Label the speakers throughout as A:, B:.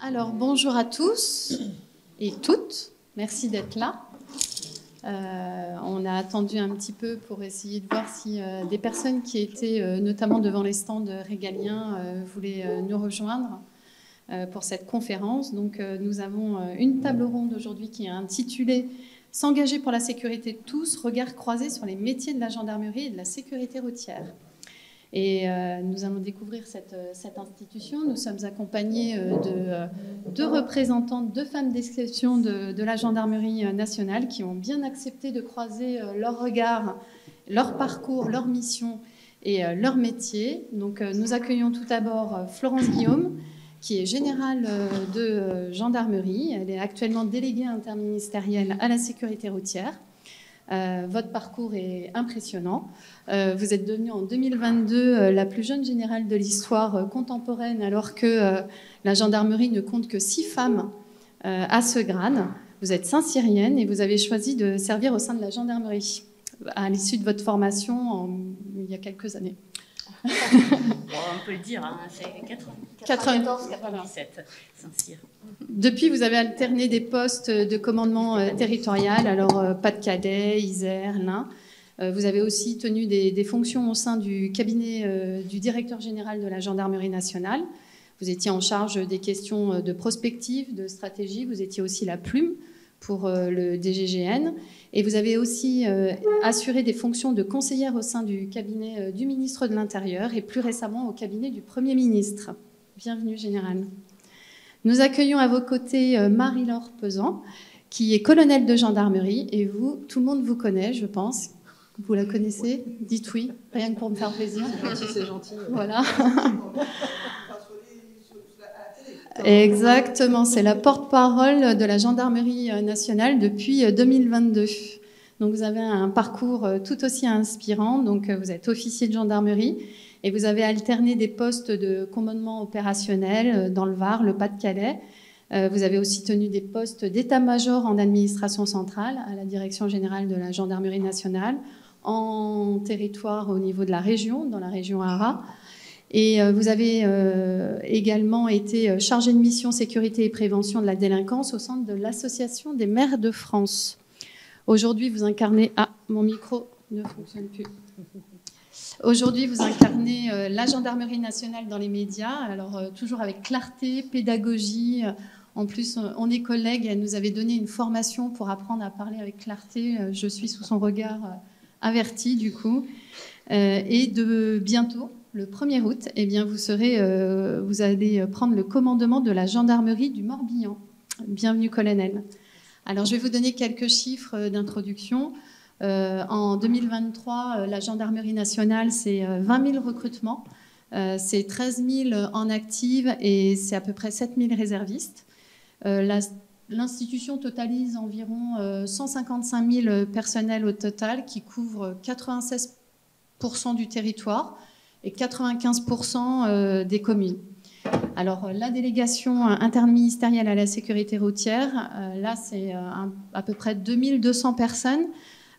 A: Alors, bonjour à tous et toutes. Merci d'être là. On a attendu un petit peu pour essayer de voir si des personnes qui étaient notamment devant les stands régaliens voulaient nous rejoindre pour cette conférence. Donc, nous avons une table ronde aujourd'hui qui est intitulée « S'engager pour la sécurité de tous, regard croisé sur les métiers de la gendarmerie et de la sécurité routière ». Et nous allons découvrir cette institution. Nous sommes accompagnés de deux représentantes, deux femmes d'exception de la gendarmerie nationale qui ont bien accepté de croiser leur regard, leur parcours, leur mission et leur métier. Donc nous accueillons tout d'abord Florence Guillaume, qui est générale de gendarmerie. Elle est actuellement déléguée interministérielle à la sécurité routière. Votre parcours est impressionnant. Vous êtes devenue en 2022 la plus jeune générale de l'histoire contemporaine, alors que la gendarmerie ne compte que 6 femmes à ce grade. Vous êtes Saint-Cyrienne et vous avez choisi de servir au sein de la gendarmerie à l'issue de votre formation il y a quelques années.
B: Bon, on peut le dire, hein, c'est 94-97, Saint-Cyr.
A: Depuis, vous avez alterné des postes de commandement territorial, alors Pas-de-Calais, Isère, l'Ain. Vous avez aussi tenu des fonctions au sein du cabinet du directeur général de la gendarmerie nationale. Vous étiez en charge des questions de prospective, de stratégie. Vous étiez aussi la plume pour le DGGN. Et vous avez aussi assuré des fonctions de conseillère au sein du cabinet du ministre de l'Intérieur et plus récemment au cabinet du Premier ministre. Bienvenue, Générale. Nous accueillons à vos côtés Marie-Laure Pesan, qui est colonelle de gendarmerie. Et vous, tout le monde vous connaît, je pense. Vous la connaissez? Dites oui, rien que pour me faire plaisir.
C: C'est gentil.
A: Voilà. Exactement, c'est la porte-parole de la gendarmerie nationale depuis 2022. Donc vous avez un parcours tout aussi inspirant. Donc vous êtes officier de gendarmerie et vous avez alterné des postes de commandement opérationnel dans le Var, le Pas-de-Calais. Vous avez aussi tenu des postes d'état-major en administration centrale à la direction générale de la gendarmerie nationale, en territoire au niveau de la région, dans la région Hara. Et vous avez également été chargé de mission sécurité et prévention de la délinquance au sein de l'Association des maires de France. Aujourd'hui, vous incarnez... Ah, mon micro ne fonctionne plus. Aujourd'hui, vous incarnez la gendarmerie nationale dans les médias, alors toujours avec clarté, pédagogie. En plus, on est collègues, elle nous avait donné une formation pour apprendre à parler avec clarté. Je suis sous son regard averti, du coup. Et de bientôt, le 1er août, eh bien, vous allez prendre le commandement de la gendarmerie du Morbihan. Bienvenue, colonel. Alors, je vais vous donner quelques chiffres d'introduction. En 2023, la gendarmerie nationale, c'est 20 000 recrutements, c'est 13 000 en active et c'est à peu près 7 000 réservistes. L'institution totalise environ 155 000 personnels au total qui couvrent 96% du territoire et 95% des communes. Alors, la délégation interministérielle à la sécurité routière, là, c'est à peu près 2200 personnes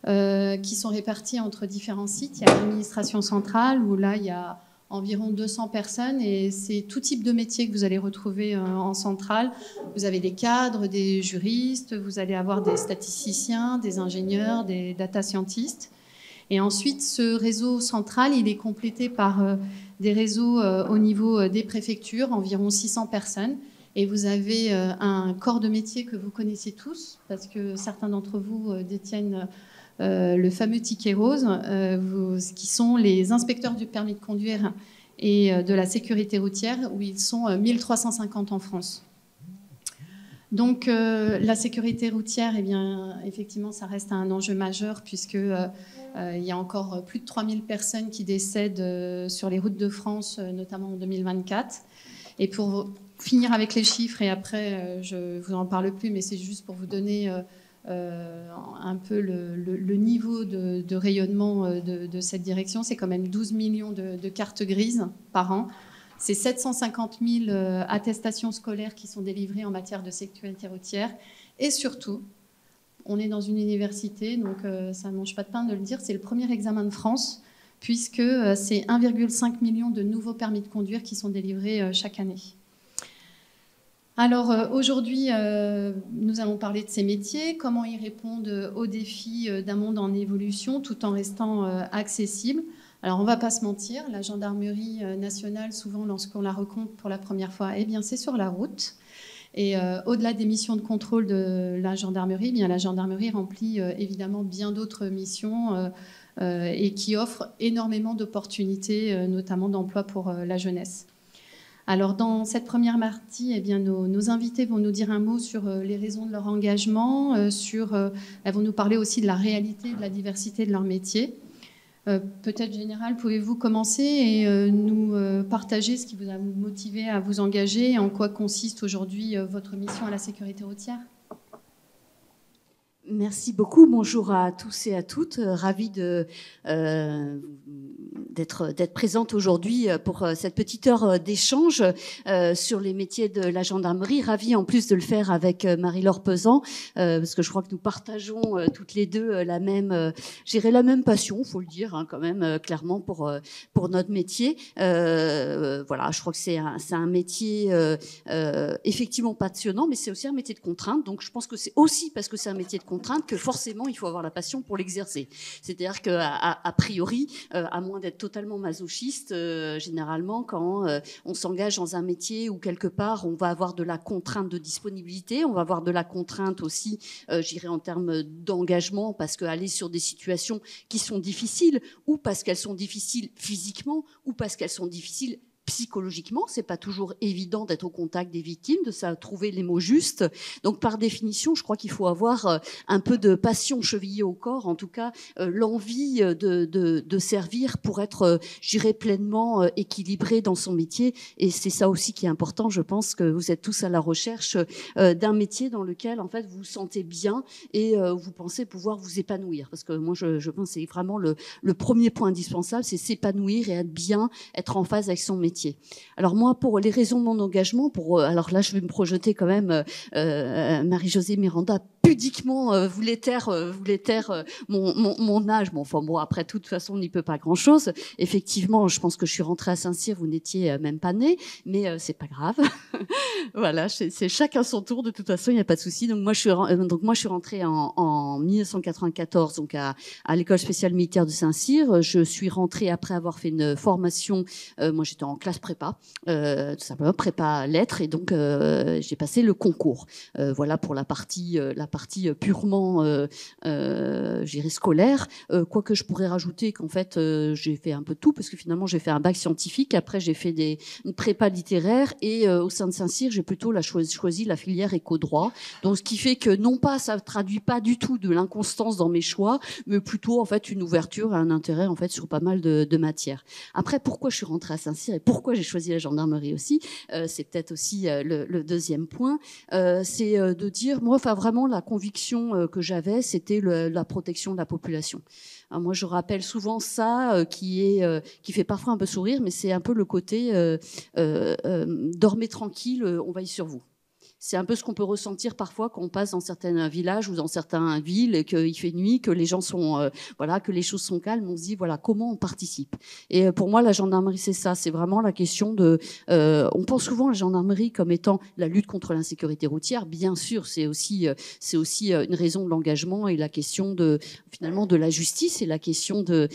A: qui sont réparties entre différents sites. Il y a l'administration centrale, où là, il y a environ 200 personnes, et c'est tout type de métier que vous allez retrouver en centrale. Vous avez des cadres, des juristes, vous allez avoir des statisticiens, des ingénieurs, des data scientists. Et ensuite, ce réseau central, il est complété par des réseaux au niveau des préfectures, environ 600 personnes. Et vous avez un corps de métier que vous connaissez tous, parce que certains d'entre vous détiennent le fameux ticket rose, qui sont les inspecteurs du permis de conduire et de la sécurité routière, où ils sont 1350 en France. Donc la sécurité routière, eh bien, effectivement, ça reste un enjeu majeur, puisque il y a encore plus de 3000 personnes qui décèdent sur les routes de France, notamment en 2024. Et pour finir avec les chiffres, et après, je ne vous en parle plus, mais c'est juste pour vous donner un peu le niveau de rayonnement de cette direction. C'est quand même 12 millions de cartes grises par an. C'est 750 000 attestations scolaires qui sont délivrées en matière de sécurité routière. Et surtout, on est dans une université, donc ça ne mange pas de pain de le dire, c'est le premier examen de France, puisque c'est 1,5 million de nouveaux permis de conduire qui sont délivrés chaque année. Alors aujourd'hui, nous allons parler de ces métiers, comment ils répondent aux défis d'un monde en évolution tout en restant accessibles. Alors on ne va pas se mentir, la gendarmerie nationale, souvent lorsqu'on la rencontre pour la première fois, eh bien c'est sur la route. Et au-delà des missions de contrôle de la gendarmerie, eh bien la gendarmerie remplit évidemment bien d'autres missions et qui offrent énormément d'opportunités, notamment d'emploi pour la jeunesse. Alors, dans cette première partie, eh bien, nos invités vont nous dire un mot sur les raisons de leur engagement, elles vont nous parler aussi de la réalité, de la diversité de leur métier. Peut-être, Général, pouvez-vous commencer et nous partager ce qui vous a motivé à vous engager et en quoi consiste aujourd'hui votre mission à la sécurité routière ?
C: Merci beaucoup. Bonjour à tous et à toutes. Ravie d'être présente aujourd'hui pour cette petite heure d'échange sur les métiers de la gendarmerie. Ravie en plus de le faire avec Marie-Laure Pesan, parce que je crois que nous partageons toutes les deux la même passion, faut le dire quand même clairement pour notre métier. Voilà, je crois que c'est un métier effectivement passionnant, mais c'est aussi un métier de contrainte. Donc je pense que c'est aussi parce que c'est un métier de contrainte que forcément il faut avoir la passion pour l'exercer. C'est-à-dire qu'à priori, à moins d'être totalement masochiste, généralement quand on s'engage dans un métier où quelque part on va avoir de la contrainte de disponibilité, on va avoir de la contrainte aussi, j'irais en termes d'engagement, parce qu'aller sur des situations qui sont difficiles, ou parce qu'elles sont difficiles physiquement, ou parce qu'elles sont difficiles psychologiquement, c'est pas toujours évident d'être au contact des victimes, de ça trouver les mots justes. Donc par définition, je crois qu'il faut avoir un peu de passion chevillée au corps, en tout cas l'envie de servir pour être, je dirais, pleinement équilibré dans son métier. Et c'est ça aussi qui est important. Je pense que vous êtes tous à la recherche d'un métier dans lequel en fait vous vous sentez bien et vous pensez pouvoir vous épanouir. Parce que moi je pense que c'est vraiment le premier point indispensable, c'est s'épanouir et être bien, être en phase avec son métier. Alors moi, pour les raisons de mon engagement, alors là, je vais me projeter quand même. Marie-Josée Miranda pudiquement voulait taire mon âge. Bon, enfin bon, après, de toute façon, on n'y peut pas grand-chose. Effectivement, je pense que je suis rentrée à Saint-Cyr, vous n'étiez même pas née, mais c'est pas grave. Voilà, c'est chacun son tour. De toute façon, il n'y a pas de souci. Donc moi, je suis rentrée en 1994, donc à l'école spéciale militaire de Saint-Cyr. Je suis rentrée après avoir fait une formation. Moi, j'étais en classe prépa, tout simplement prépa lettres, et donc j'ai passé le concours. Voilà pour la partie purement, j'irais scolaire. Quoique je pourrais rajouter qu'en fait j'ai fait un peu tout, parce que finalement j'ai fait un bac scientifique. Après j'ai fait une prépa littéraire, et au sein de Saint-Cyr j'ai plutôt choisi la filière éco-droit. Donc ce qui fait que non pas ça traduit pas du tout de l'inconstance dans mes choix, mais plutôt en fait une ouverture et un intérêt en fait sur pas mal de matières. Après, pourquoi je suis rentrée à Saint-Cyr et pourquoi j'ai choisi la gendarmerie aussi, c'est peut-être aussi le deuxième point, c'est de dire, moi, enfin vraiment la conviction que j'avais, c'était la protection de la population. Alors, moi, je rappelle souvent ça, qui fait parfois un peu sourire, mais c'est un peu le côté dormez tranquille, on veille sur vous. C'est un peu ce qu'on peut ressentir parfois quand on passe dans certains villages ou dans certaines villes et qu'il fait nuit, que les gens sont, que les choses sont calmes. On se dit, voilà, comment on participe. Et pour moi, la gendarmerie, c'est ça. C'est vraiment la question de. On pense souvent à la gendarmerie comme étant la lutte contre l'insécurité routière. Bien sûr, c'est aussi une raison de l'engagement et la question finalement de la justice et la question de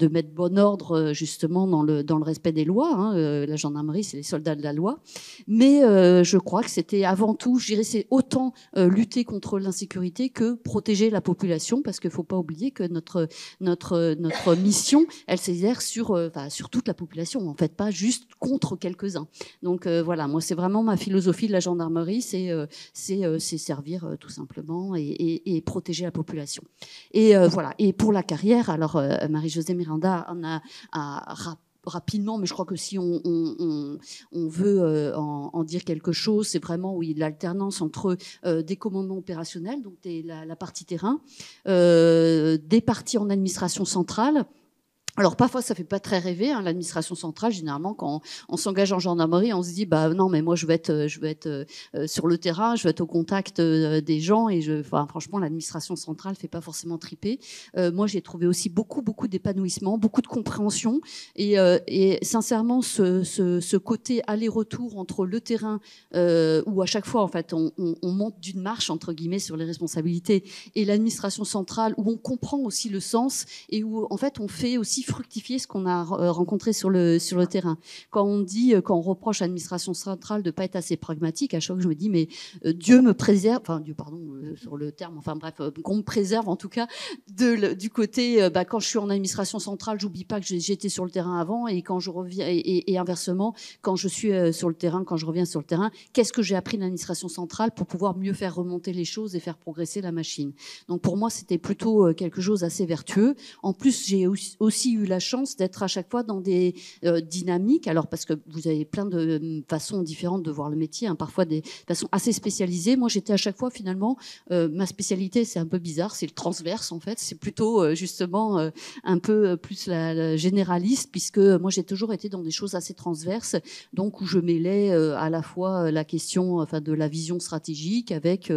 C: mettre bon ordre justement dans le respect des lois. Hein. La gendarmerie, c'est les soldats de la loi. Mais je crois que c'était avant tout, je dirais, c'est autant lutter contre l'insécurité que protéger la population, parce qu'il ne faut pas oublier que notre mission, elle s'exerce sur toute la population, en fait, pas juste contre quelques-uns. Donc voilà, moi, c'est vraiment ma philosophie de la gendarmerie, c'est servir tout simplement et protéger la population. Et voilà. Et pour la carrière, alors Marie-Josée Miranda en a rapidement, mais je crois que si on veut en dire quelque chose, c'est vraiment l'alternance entre des commandements opérationnels, donc la partie terrain, des parties en administration centrale, Alors parfois ça fait pas très rêver, hein, l'administration centrale. Généralement quand on s'engage en gendarmerie, on se dit bah non mais moi je vais être sur le terrain, je vais être au contact des gens et franchement l'administration centrale fait pas forcément triper. Moi j'ai trouvé aussi beaucoup d'épanouissement, beaucoup de compréhension et sincèrement ce côté aller-retour entre le terrain où à chaque fois en fait on monte d'une marche entre guillemets sur les responsabilités et l'administration centrale où on comprend aussi le sens et où en fait on fait aussi fructifier ce qu'on a rencontré sur le terrain. Quand on reproche à l'administration centrale de pas être assez pragmatique, à chaque fois je me dis mais Dieu me préserve, enfin Dieu pardon sur le terme, enfin bref qu'on me préserve en tout cas du côté quand je suis en administration centrale, j'oublie pas que j'étais sur le terrain avant et quand je reviens et inversement quand je suis sur le terrain, quand je reviens sur le terrain, qu'est-ce que j'ai appris de l'administration centrale pour pouvoir mieux faire remonter les choses et faire progresser la machine. Donc pour moi c'était plutôt quelque chose d'assez vertueux. En plus j'ai aussi eu la chance d'être à chaque fois dans des dynamiques, alors parce que vous avez plein de façons différentes de voir le métier, hein, parfois des façons assez spécialisées. Moi j'étais à chaque fois finalement, ma spécialité c'est un peu bizarre, c'est le transverse en fait, c'est plutôt justement un peu plus la généraliste, puisque moi j'ai toujours été dans des choses assez transverses, donc où je mêlais à la fois la question de la vision stratégique avec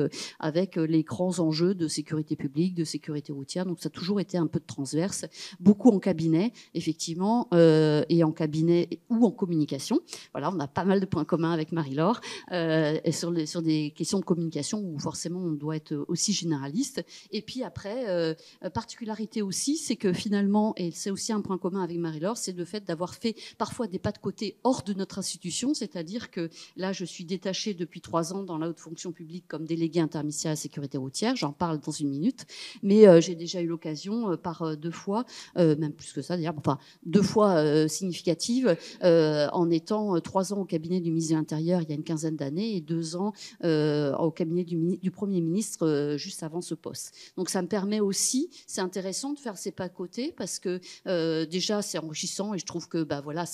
C: les grands enjeux de sécurité publique, de sécurité routière, donc ça a toujours été un peu de transverse, beaucoup en cabinet, effectivement, et en cabinet ou en communication. Voilà, on a pas mal de points communs avec Marie-Laure, et sur des questions de communication où forcément on doit être aussi généraliste. Et puis après, particularité aussi, c'est que finalement, et c'est aussi un point commun avec Marie-Laure, c'est le fait d'avoir fait parfois des pas de côté hors de notre institution, c'est-à-dire que là, je suis détachée depuis 3 ans dans la haute fonction publique comme déléguée interministérielle à la sécurité routière, j'en parle dans une minute, mais j'ai déjà eu l'occasion par 2 fois, même plus que ça d'ailleurs, enfin 2 fois significatives, en étant 3 ans au cabinet du ministre de l'Intérieur il y a une quinzaine d'années et 2 ans au cabinet du Premier ministre juste avant ce poste. Donc ça me permet aussi, c'est intéressant de faire ces pas de côté parce que déjà c'est enrichissant et je trouve que voilà,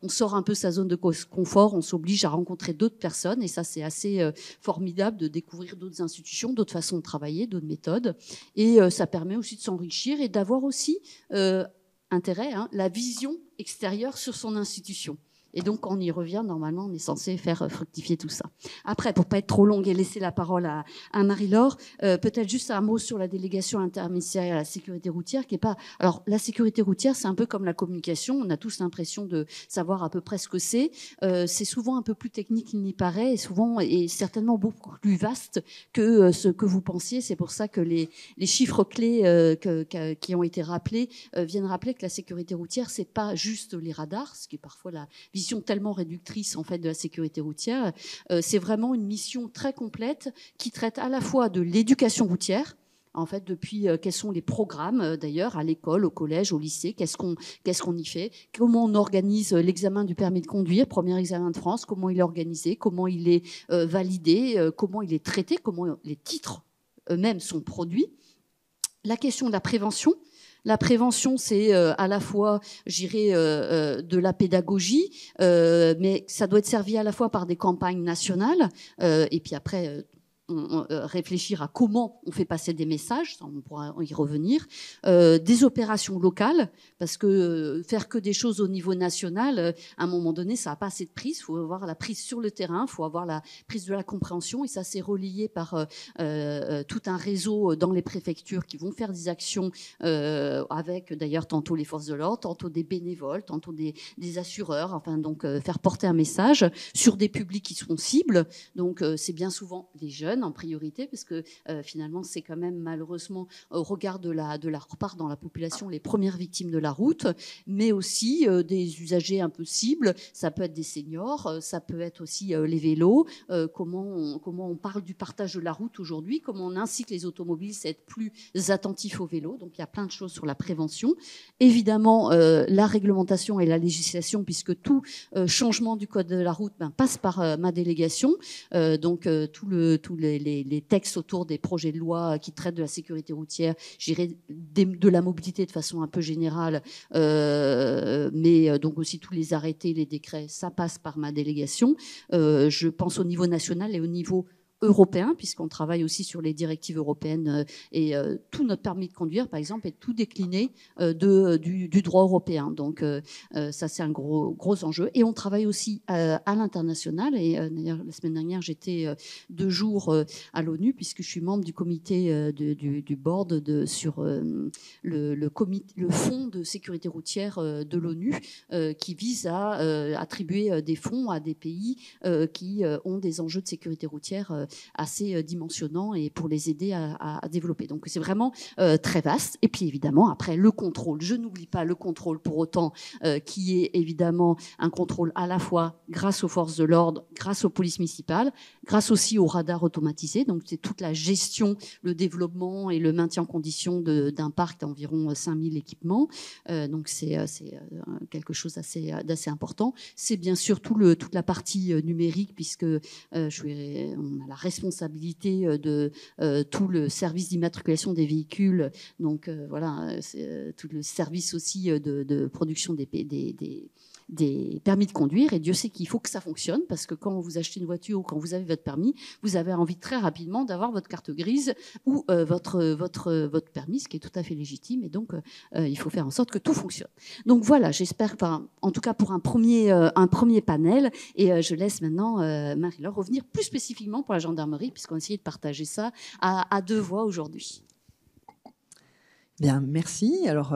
C: on sort un peu sa zone de confort, on s'oblige à rencontrer d'autres personnes et ça c'est assez formidable de découvrir d'autres institutions, d'autres façons de travailler, d'autres méthodes et ça permet aussi de s'enrichir et d'avoir aussi intérêt, hein, la vision extérieure sur son institution. Et donc, quand on y revient, normalement, on est censé faire fructifier tout ça. Après, pour pas être trop longue et laisser la parole à Marie-Laure, peut-être juste un mot sur la délégation interministérielle à la sécurité routière, qui est pas... Alors, la sécurité routière, c'est un peu comme la communication. On a tous l'impression de savoir à peu près ce que c'est. C'est souvent un peu plus technique qu'il n'y paraît et certainement beaucoup plus vaste que ce que vous pensiez. C'est pour ça que les chiffres clés qui ont été rappelés viennent rappeler que la sécurité routière, c'est pas juste les radars, ce qui est parfois la vision tellement réductrice en fait de la sécurité routière. C'est vraiment une mission très complète qui traite à la fois de l'éducation routière. En fait, depuis quels sont les programmes d'ailleurs à l'école, au collège, au lycée, qu'est-ce qu'on y fait, comment on organise l'examen du permis de conduire, premier examen de France, comment il est organisé, comment il est validé, comment il est traité, comment les titres eux-mêmes sont produits. La question de la prévention. La prévention, c'est à la fois, j'irais, de la pédagogie, mais ça doit être servi à la fois par des campagnes nationales, et puis après réfléchir à comment on fait passer des messages, on pourra y revenir, des opérations locales, parce que faire que des choses au niveau national, à un moment donné, ça n'a pas assez de prise. Il faut avoir la prise sur le terrain, il faut avoir la prise de la compréhension, et ça c'est relayé par tout un réseau dans les préfectures qui vont faire des actions avec d'ailleurs tantôt les forces de l'ordre, tantôt des bénévoles, tantôt des assureurs, enfin donc faire porter un message sur des publics qui sont cibles. Donc c'est bien souvent les jeunes en priorité, parce que finalement c'est quand même malheureusement au regard de la part dans la population les premières victimes de la route, mais aussi des usagers un peu cibles. Ça peut être des seniors, ça peut être aussi les vélos. Comment on parle du partage de la route aujourd'hui, comment on incite les automobilistes à être plus attentifs aux vélos. Donc il y a plein de choses sur la prévention. Évidemment la réglementation et la législation, puisque tout changement du code de la route passe par ma délégation. Donc tous les textes autour des projets de loi qui traitent de la sécurité routière, j'irai de la mobilité de façon un peu générale, mais donc aussi tous les arrêtés, les décrets, ça passe par ma délégation. Je pense au niveau national et au niveau européen, puisqu'on travaille aussi sur les directives européennes et tout notre permis de conduire, par exemple, est tout décliné du droit européen. Donc ça, c'est un gros enjeu. Et on travaille aussi à l'international. Et d'ailleurs, la semaine dernière, j'étais 2 jours à l'ONU, puisque je suis membre du comité du board sur le fonds de sécurité routière de l'ONU, qui vise à attribuer des fonds à des pays qui ont des enjeux de sécurité routière assez dimensionnants et pour les aider à développer. Donc c'est vraiment très vaste. Et puis évidemment, après, le contrôle. Je n'oublie pas le contrôle pour autant, qui est évidemment un contrôle à la fois grâce aux forces de l'ordre, grâce aux polices municipales, grâce aussi aux radars automatisés. Donc c'est toute la gestion, le développement et le maintien en condition d'un parc d'environ 5000 équipements. Donc c'est quelque chose d'assez important. C'est bien sûr toute la partie numérique, puisque on a la responsabilité de tout le service d'immatriculation des véhicules. Donc voilà, c'est tout le service aussi de production des permis de conduire. Et Dieu sait qu'il faut que ça fonctionne, parce que quand vous achetez une voiture ou quand vous avez votre permis, vous avez envie très rapidement d'avoir votre carte grise ou votre permis, ce qui est tout à fait légitime. Et donc, il faut faire en sorte que tout fonctionne. Donc voilà, j'espère, en tout cas pour un premier panel. Et je laisse maintenant Marie-Laure revenir plus spécifiquement pour la gendarmerie, puisqu'on a essayé de partager ça à 2 voix aujourd'hui.
D: Bien, merci. Alors,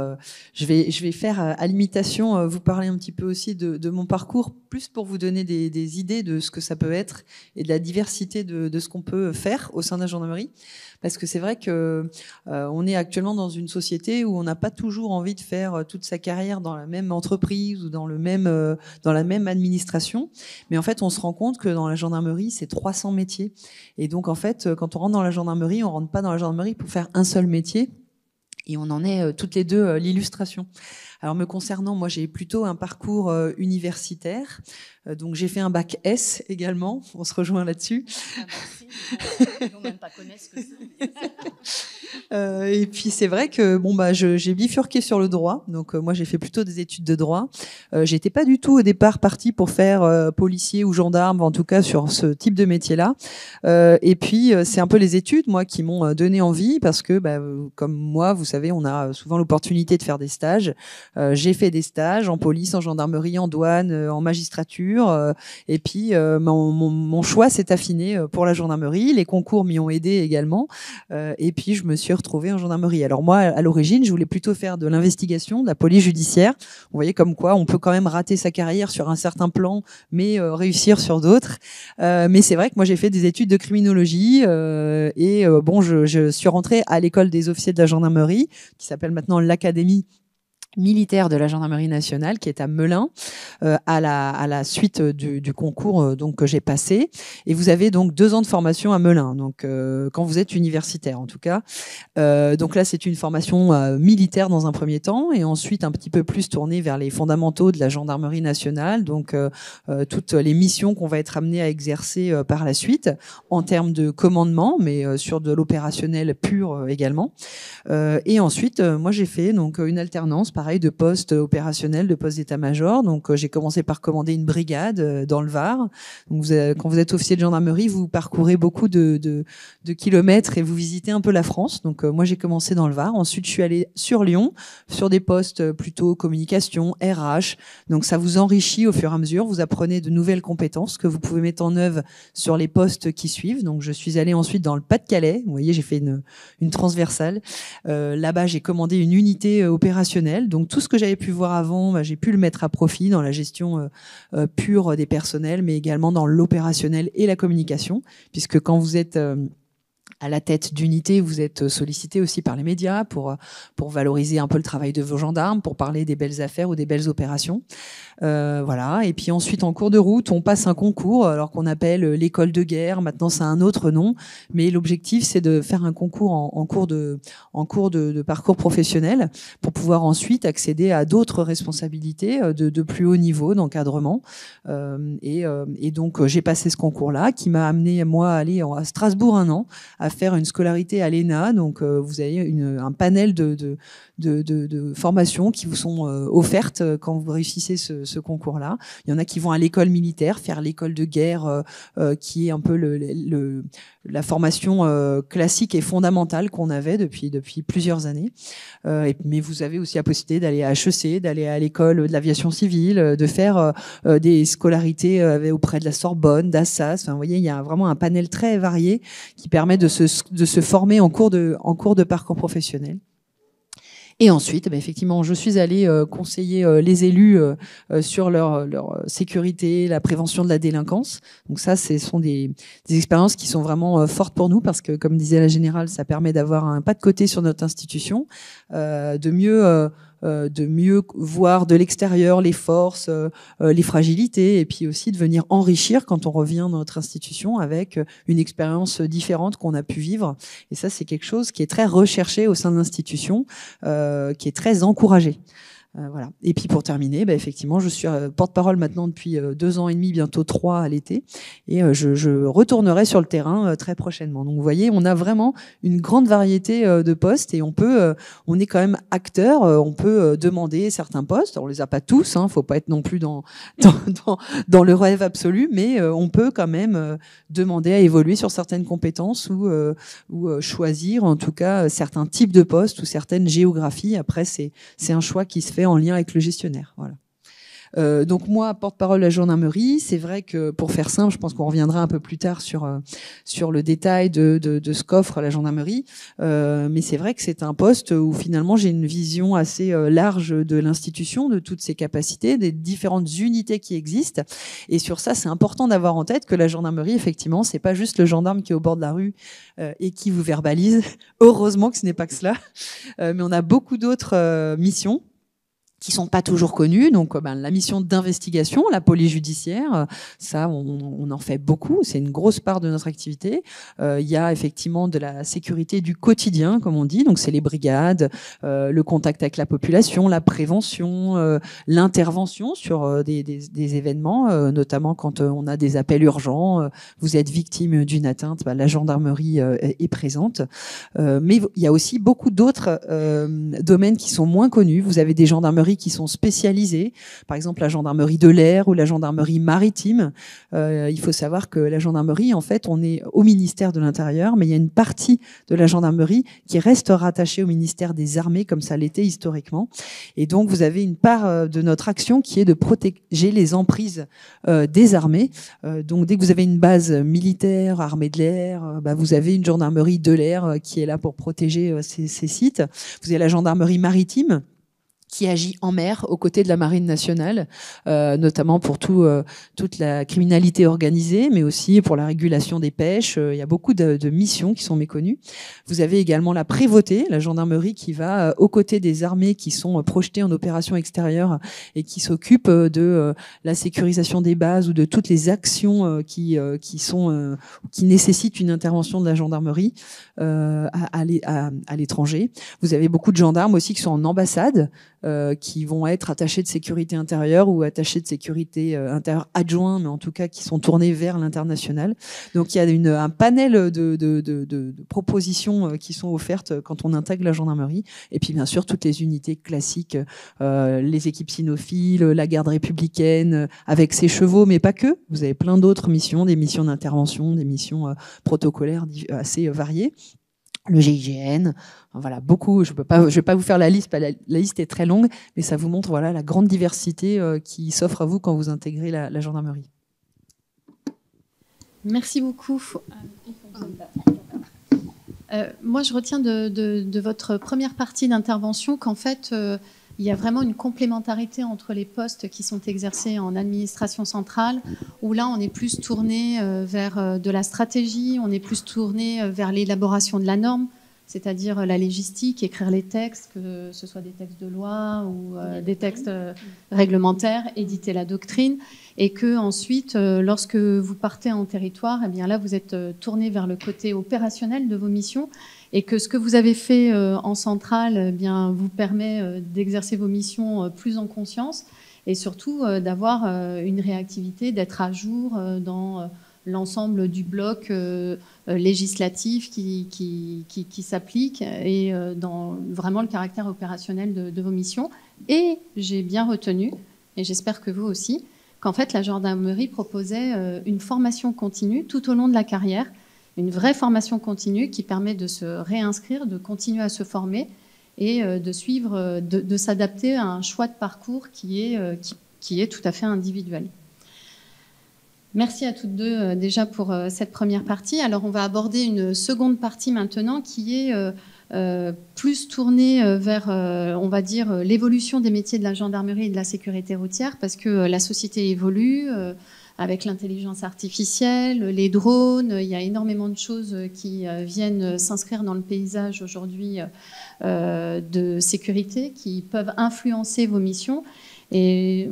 D: je vais faire à l'imitation, vous parler un petit peu aussi de mon parcours, plus pour vous donner des idées de ce que ça peut être et de la diversité de ce qu'on peut faire au sein de la gendarmerie. Parce que c'est vrai que on est actuellement dans une société où on n'a pas toujours envie de faire toute sa carrière dans la même entreprise ou dans la même administration. Mais en fait, on se rend compte que dans la gendarmerie, c'est 300 métiers. Et donc, en fait, quand on rentre dans la gendarmerie, on rentre pas dans la gendarmerie pour faire un seul métier. Et on en est toutes les deux l'illustration. Alors me concernant, moi j'ai plutôt un parcours universitaire. Donc j'ai fait un bac S également. On se rejoint là-dessus.
C: Ah merci. Ils n'ont même pas connaissent ce que c'est.
D: Et puis c'est vrai que j'ai bifurqué sur le droit. Donc moi j'ai fait plutôt des études de droit. J'étais pas du tout au départ partie pour faire policier ou gendarme, en tout cas sur ce type de métier-là. Et puis c'est un peu les études moi qui m'ont donné envie, parce que comme moi, vous savez, on a souvent l'opportunité de faire des stages. J'ai fait des stages en police, en gendarmerie, en douane, en magistrature. Et puis mon choix s'est affiné pour la gendarmerie. Les concours m'y ont aidé également. Et puis je me suis retrouvée en gendarmerie. Alors moi, à l'origine, je voulais plutôt faire de l'investigation, de la police judiciaire. Vous voyez comme quoi on peut quand même rater sa carrière sur un certain plan, mais réussir sur d'autres. Mais c'est vrai que moi j'ai fait des études de criminologie je suis rentrée à l'école des officiers de la gendarmerie, qui s'appelle maintenant l'Académie militaire de la gendarmerie nationale, qui est à Melun, à la suite du concours que j'ai passé. Et vous avez donc 2 ans de formation à Melun, donc quand vous êtes universitaire en tout cas. Donc là c'est une formation militaire dans un premier temps, et ensuite un petit peu plus tournée vers les fondamentaux de la gendarmerie nationale, donc toutes les missions qu'on va être amené à exercer par la suite en termes de commandement, mais sur de l'opérationnel pur également. Et ensuite moi j'ai fait donc une alternance de poste opérationnel, de poste d'état-major. Donc j'ai commencé par commander une brigade dans le Var. Donc quand vous êtes officier de gendarmerie, vous parcourez beaucoup de kilomètres et vous visitez un peu la France. Donc moi j'ai commencé dans le Var. Ensuite je suis allée sur Lyon, sur des postes plutôt communication, RH. Donc ça vous enrichit au fur et à mesure. Vous apprenez de nouvelles compétences que vous pouvez mettre en œuvre sur les postes qui suivent. Donc je suis allée ensuite dans le Pas-de-Calais. Vous voyez, j'ai fait une transversale. Là-bas j'ai commandé une unité opérationnelle. Donc tout ce que j'avais pu voir avant, j'ai pu le mettre à profit dans la gestion pure des personnels, mais également dans l'opérationnel et la communication, puisque quand vous êtes à la tête d'unité, vous êtes sollicité aussi par les médias pour valoriser un peu le travail de vos gendarmes, pour parler des belles affaires ou des belles opérations. Voilà. Et puis ensuite, en cours de route, on passe un concours, alors qu'on appelle l'école de guerre. Maintenant, c'est un autre nom, mais l'objectif, c'est de faire un concours en cours de parcours professionnel pour pouvoir ensuite accéder à d'autres responsabilités de plus haut niveau d'encadrement. Et donc, j'ai passé ce concours-là, qui m'a amené moi à aller à Strasbourg 1 an, à faire une scolarité à l'ENA. Donc, vous avez un panel de formations qui vous sont offertes quand vous réussissez ce concours-là. Il y en a qui vont à l'école militaire, faire l'école de guerre, qui est un peu la formation classique et fondamentale qu'on avait depuis plusieurs années. Mais vous avez aussi la possibilité d'aller à HEC, d'aller à l'école de l'aviation civile, de faire des scolarités auprès de la Sorbonne, d'Assas. Enfin, vous voyez, il y a vraiment un panel très varié qui permet de se former en cours de parcours professionnel. Et ensuite, effectivement, je suis allée conseiller les élus sur leur sécurité, la prévention de la délinquance. Donc ça, ce sont des expériences qui sont vraiment fortes pour nous parce que, comme disait la générale, ça permet d'avoir un pas de côté sur notre institution, de mieux voir de l'extérieur les forces, les fragilités, et puis aussi de venir enrichir quand on revient dans notre institution avec une expérience différente qu'on a pu vivre. Et ça, c'est quelque chose qui est très recherché au sein de l'institution, qui est très encouragé. Voilà. Et puis pour terminer, effectivement, je suis porte-parole maintenant depuis 2 ans et demi, bientôt 3 à l'été, et je retournerai sur le terrain très prochainement. Donc vous voyez, on a vraiment une grande variété de postes et on est quand même acteur. On peut demander certains postes. On les a pas tous, faut pas être non plus dans le rêve absolu, mais on peut quand même demander à évoluer sur certaines compétences ou choisir en tout cas certains types de postes ou certaines géographies. Après, c'est un choix qui se fait en lien avec le gestionnaire. Voilà. Donc moi, porte-parole de la gendarmerie, c'est vrai que pour faire simple, je pense qu'on reviendra un peu plus tard sur le détail de ce qu'offre la gendarmerie, mais c'est vrai que c'est un poste où finalement j'ai une vision assez large de l'institution, de toutes ses capacités, des différentes unités qui existent, et sur ça, c'est important d'avoir en tête que la gendarmerie, effectivement, c'est pas juste le gendarme qui est au bord de la rue et qui vous verbalise. Heureusement que ce n'est pas que cela, mais on a beaucoup d'autres missions qui sont pas toujours connus. Donc, la mission d'investigation, la police judiciaire, ça, on en fait beaucoup. C'est une grosse part de notre activité. Il y a effectivement de la sécurité du quotidien, comme on dit. Donc, c'est les brigades, le contact avec la population, la prévention, l'intervention sur des événements, notamment quand on a des appels urgents. Vous êtes victime d'une atteinte, la gendarmerie est présente. Mais il y a aussi beaucoup d'autres domaines qui sont moins connus. Vous avez des gendarmeries qui sont spécialisées, par exemple la gendarmerie de l'air ou la gendarmerie maritime. Il faut savoir que la gendarmerie, en fait, on est au ministère de l'Intérieur, mais il y a une partie de la gendarmerie qui reste rattachée au ministère des Armées, comme ça l'était historiquement. Et donc, vous avez une part de notre action qui est de protéger les emprises des armées. Donc, dès que vous avez une base militaire, armée de l'air, vous avez une gendarmerie de l'air qui est là pour protéger ces sites. Vous avez la gendarmerie maritime qui agit en mer aux côtés de la Marine nationale, notamment pour toute la criminalité organisée, mais aussi pour la régulation des pêches. Il y a beaucoup de missions qui sont méconnues. Vous avez également la prévôté, la gendarmerie qui va aux côtés des armées qui sont projetées en opération extérieure et qui s'occupent de la sécurisation des bases ou de toutes les actions qui nécessitent une intervention de la gendarmerie à l'étranger. Vous avez beaucoup de gendarmes aussi qui sont en ambassade, qui vont être attachés de sécurité intérieure ou attachés de sécurité intérieure adjoints, mais en tout cas qui sont tournés vers l'international. Donc il y a un panel de propositions qui sont offertes quand on intègre la gendarmerie. Et puis bien sûr toutes les unités classiques, les équipes cynophiles, la garde républicaine, avec ses chevaux, mais pas que. Vous avez plein d'autres missions, des missions d'intervention, des missions protocolaires assez variées. Le GIGN, voilà, beaucoup. Je vais pas vous faire la liste. La liste est très longue, mais ça vous montre la grande diversité qui s'offre à vous quand vous intégrez la gendarmerie.
A: Merci beaucoup. Moi, je retiens de votre première partie d'intervention qu'en fait, il y a vraiment une complémentarité entre les postes qui sont exercés en administration centrale, où là, on est plus tourné vers de la stratégie, on est plus tourné vers l'élaboration de la norme, c'est-à-dire la légistique, écrire les textes, que ce soit des textes de loi ou des textes réglementaires, éditer la doctrine, et que ensuite, lorsque vous partez en territoire, eh bien là, vous êtes tourné vers le côté opérationnel de vos missions, et que ce que vous avez fait en centrale, eh bien, vous permet d'exercer vos missions plus en conscience, et surtout d'avoir une réactivité, d'être à jour dans l'ensemble du bloc législatif qui s'applique et dans vraiment le caractère opérationnel de vos missions. Et j'ai bien retenu, et j'espère que vous aussi, qu'en fait la gendarmerie proposait une formation continue tout au long de la carrière, une vraie formation continue qui permet de se réinscrire, de continuer à se former et de suivre, de s'adapter à un choix de parcours qui est tout à fait individuel. Merci à toutes deux déjà pour cette première partie. Alors on va aborder une seconde partie maintenant qui est plus tournée vers, on va dire, l'évolution des métiers de la gendarmerie et de la sécurité routière, parce que la société évolue avec l'intelligence artificielle, les drones, il y a énormément de choses qui viennent s'inscrire dans le paysage aujourd'hui de sécurité, qui peuvent influencer vos missions. Et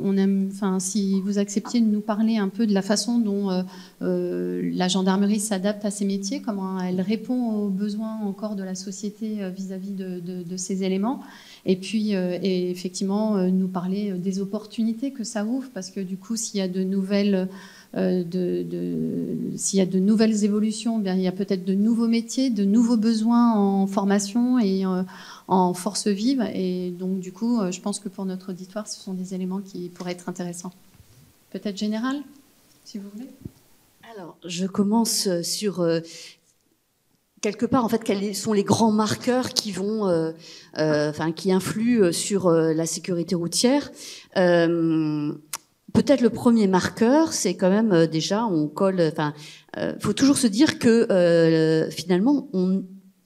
A: si vous acceptiez de nous parler un peu de la façon dont la gendarmerie s'adapte à ces métiers, comment elle répond aux besoins encore de la société vis-à-vis de ces éléments, et puis et effectivement nous parler des opportunités que ça ouvre, parce que du coup s'il y a de nouvelles s'il y a de nouvelles évolutions, bien, il y a peut-être de nouveaux métiers, de nouveaux besoins en formation et en force vive. Et donc, du coup, je pense que pour notre auditoire, ce sont des éléments qui pourraient être intéressants. Peut-être général, si vous voulez.
C: Alors, je commence sur... quelque part, en fait, quels sont les grands marqueurs qui vont, qui influent sur la sécurité routière. Peut-être le premier marqueur, c'est quand même déjà, on colle. Faut toujours se dire que finalement,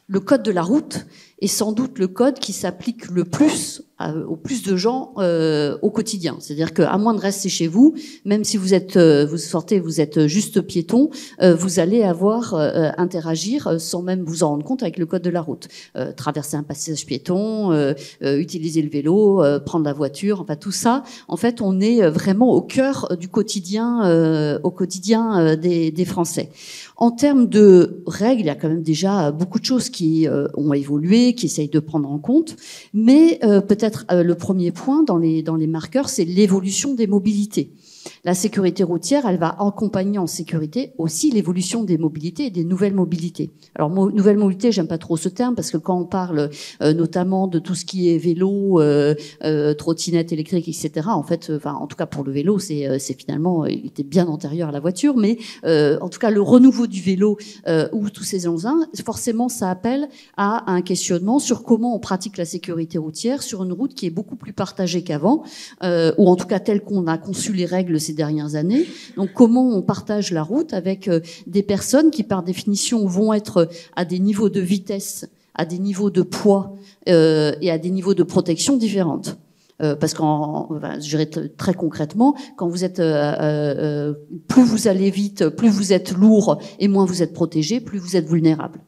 C: le code de la route est sans doute le code qui s'applique le plus au plus de gens au quotidien. C'est-à-dire qu'à moins de rester chez vous, même si vous êtes, vous sortez, vous êtes juste piéton, vous allez avoir interagir sans même vous en rendre compte avec le code de la route. Traverser un passage piéton, utiliser le vélo, prendre la voiture, enfin tout ça. En fait, on est vraiment au cœur du quotidien, des Français. En termes de règles, il y a quand même déjà beaucoup de choses qui ont évolué, qui essayent de prendre en compte, mais peut-être le premier point dans les marqueurs, c'est l'évolution des mobilités. La sécurité routière, elle va accompagner en sécurité aussi l'évolution des mobilités et des nouvelles mobilités. Alors, nouvelles mobilités, j'aime pas trop ce terme parce que quand on parle notamment de tout ce qui est vélo, trottinette électrique, etc., en fait, en tout cas pour le vélo, c'est finalement, il était bien antérieur à la voiture, mais en tout cas, le renouveau du vélo ou tous ces engins, forcément, ça appelle à un questionnement sur comment on pratique la sécurité routière sur une route qui est beaucoup plus partagée qu'avant, ou en tout cas telle qu'on a conçu les règles ces dernières années. Donc comment on partage la route avec des personnes qui par définition vont être à des niveaux de vitesse, à des niveaux de poids et à des niveaux de protection différentes. Parce je dirais très concrètement, quand vous êtes plus vous allez vite, plus vous êtes lourd et moins vous êtes protégé, plus vous êtes vulnérable.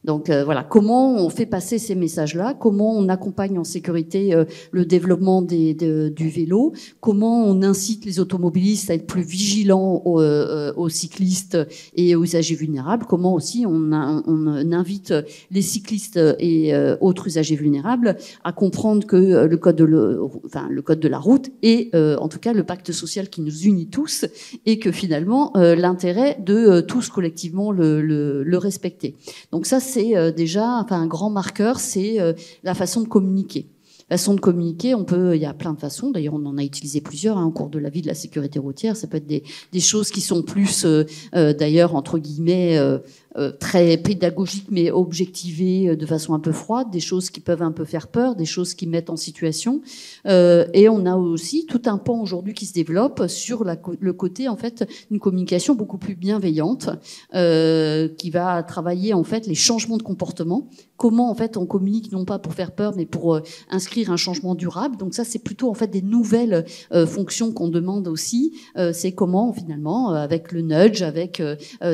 C: Donc voilà, comment on fait passer ces messages-là, comment on accompagne en sécurité le développement du vélo, comment on incite les automobilistes à être plus vigilants aux cyclistes et aux usagers vulnérables, comment aussi on invite les cyclistes et autres usagers vulnérables à comprendre que le code de la route est en tout cas le pacte social qui nous unit tous et que finalement l'intérêt de tous collectivement le respecter. Donc ça, c'est déjà un grand marqueur, c'est la façon de communiquer. Façon de communiquer, il y a plein de façons. D'ailleurs, on en a utilisé plusieurs au cours de la vie de la sécurité routière. Ça peut être des choses qui sont plus, d'ailleurs, entre guillemets, très pédagogiques, mais objectivées de façon un peu froide, des choses qui peuvent un peu faire peur, des choses qui mettent en situation. Et on a aussi tout un pan aujourd'hui qui se développe sur le côté, en fait, d'une communication beaucoup plus bienveillante, qui va travailler, en fait, les changements de comportement. Comment, en fait, on communique non pas pour faire peur, mais pour inscrire un changement durable. Donc ça, c'est plutôt, en fait, des nouvelles fonctions qu'on demande aussi. C'est comment, finalement, avec le nudge, avec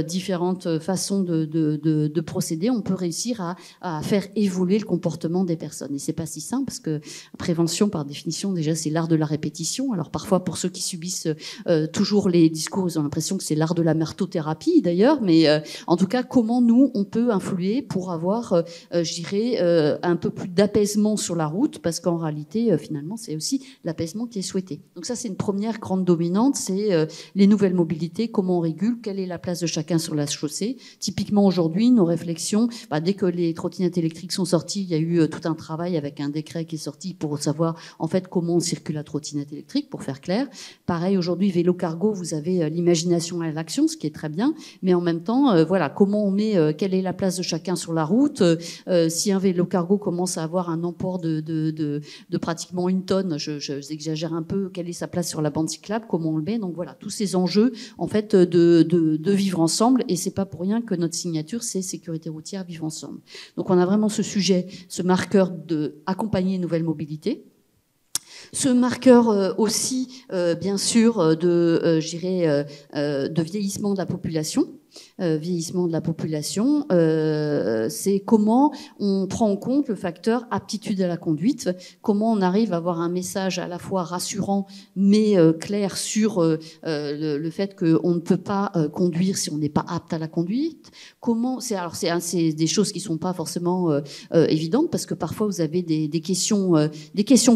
C: différentes façons de procédés, on peut réussir à faire évoluer le comportement des personnes. Et c'est pas si simple parce que la prévention, par définition, déjà, c'est l'art de la répétition. Alors parfois, pour ceux qui subissent toujours les discours, ils ont l'impression que c'est l'art de la martothérapie, d'ailleurs. Mais en tout cas, comment nous, on peut influer pour avoir, je dirais, un peu plus d'apaisement sur la route, parce qu'en réalité, finalement, c'est aussi l'apaisement qui est souhaité. Donc ça, c'est une première grande dominante, c'est les nouvelles mobilités, comment on régule, quelle est la place de chacun sur la chaussée. Typiquement, aujourd'hui, nos réflexions, dès que les trottinettes électriques sont sorties, il y a eu tout un travail avec un décret qui est sorti pour savoir, en fait, comment on circule la trottinette électrique, pour faire clair. Pareil, aujourd'hui, vélo cargo, vous avez l'imagination à l'action, ce qui est très bien, mais en même temps, voilà, comment on met, quelle est la place de chacun sur la route. Si un vélo cargo commence à avoir un emport de pratiquement 1 tonne, j'exagère un peu, quelle est sa place sur la bande cyclable, comment on le met. Donc voilà, tous ces enjeux, en fait, de vivre ensemble, et c'est pas pour rien que notre signature, c'est sécurité routière, vivre ensemble. Donc on a vraiment ce sujet, ce marqueur de accompagner une nouvelle mobilité. Ce marqueur aussi, bien sûr, de vieillissement de la population. Vieillissement de la population, c'est comment on prend en compte le facteur aptitude à la conduite, comment on arrive à avoir un message à la fois rassurant mais clair sur le fait qu'on ne peut pas conduire si on n'est pas apte à la conduite. Comment c'est des choses qui sont pas forcément évidentes, parce que parfois vous avez des questions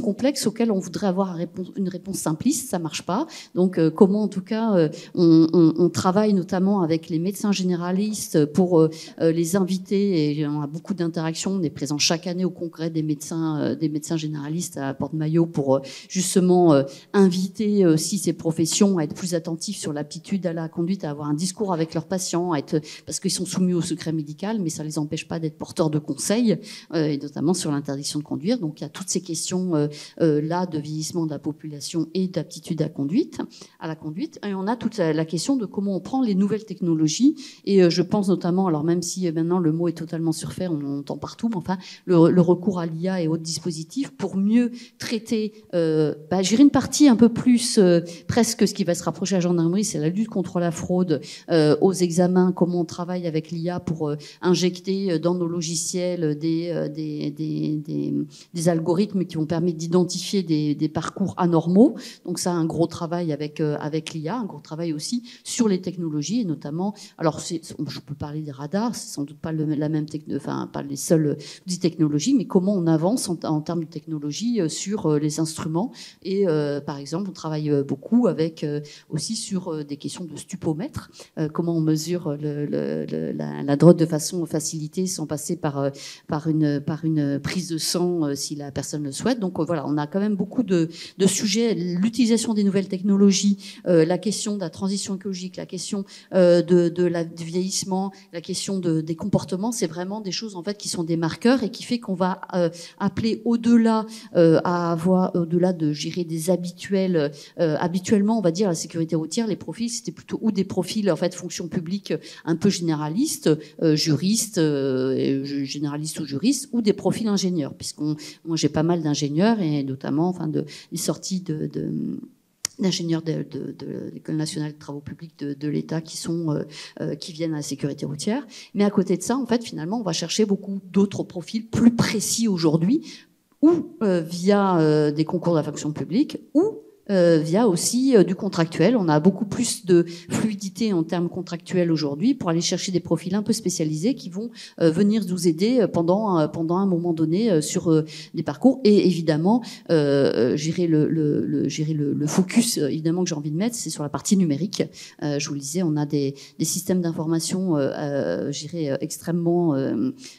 C: complexes auxquelles on voudrait avoir une réponse simpliste, ça marche pas. Donc comment en tout cas on travaille notamment avec les médecins généralistes pour les inviter, et on a beaucoup d'interactions. On est présent chaque année au congrès des médecins généralistes à Port-de-Maillot pour justement inviter aussi ces professions à être plus attentifs sur l'aptitude à la conduite, à avoir un discours avec leurs patients, parce qu'ils sont soumis au secret médical, mais ça les empêche pas d'être porteurs de conseils, et notamment sur l'interdiction de conduire. Donc il y a toutes ces questions là de vieillissement de la population et d'aptitude à la conduite. Et on a toute la question de comment on prend les nouvelles technologies. Et je pense notamment, alors même si maintenant le mot est totalement surfait, on l'entend partout, mais enfin le recours à l'IA et autres dispositifs pour mieux traiter, gérer une partie un peu plus, presque ce qui va se rapprocher à la gendarmerie, c'est la lutte contre la fraude aux examens, comment on travaille avec l'IA pour injecter dans nos logiciels des algorithmes qui vont permettre d'identifier des parcours anormaux. Donc ça, un gros travail avec l'IA, un gros travail aussi sur les technologies, et notamment, alors je peux parler des radars, c'est sans doute pas pas les seuls outils technologiques, mais comment on avance en termes de technologie sur les instruments. Et par exemple, on travaille beaucoup aussi sur des questions de stupomètre, comment on mesure la drogue de façon facilitée sans passer par une prise de sang si la personne le souhaite. Donc voilà, on a quand même beaucoup de sujets, l'utilisation des nouvelles technologies, la question de la transition écologique, la question du vieillissement, la question des comportements, c'est vraiment des choses en fait qui sont des marqueurs, et qui fait qu'on va appeler au-delà de gérer des habituels. Habituellement, on va dire la sécurité routière, les profils, c'était plutôt ou des profils en fait fonction publique un peu généralistes, juristes, généralistes ou juristes, ou des profils ingénieurs, moi j'ai pas mal d'ingénieurs, et notamment des sorties d'ingénieurs de l'École nationale de travaux publics de l'État qui viennent à la sécurité routière. Mais à côté de ça, en fait, finalement, on va chercher beaucoup d'autres profils plus précis aujourd'hui, ou via des concours de la fonction publique, ou via aussi du contractuel. On a beaucoup plus de fluidité en termes contractuels aujourd'hui pour aller chercher des profils un peu spécialisés qui vont venir nous aider pendant un moment donné sur des parcours. Et évidemment, gérer le focus évidemment que j'ai envie de mettre, c'est sur la partie numérique. Je vous le disais, on a des systèmes d'information extrêmement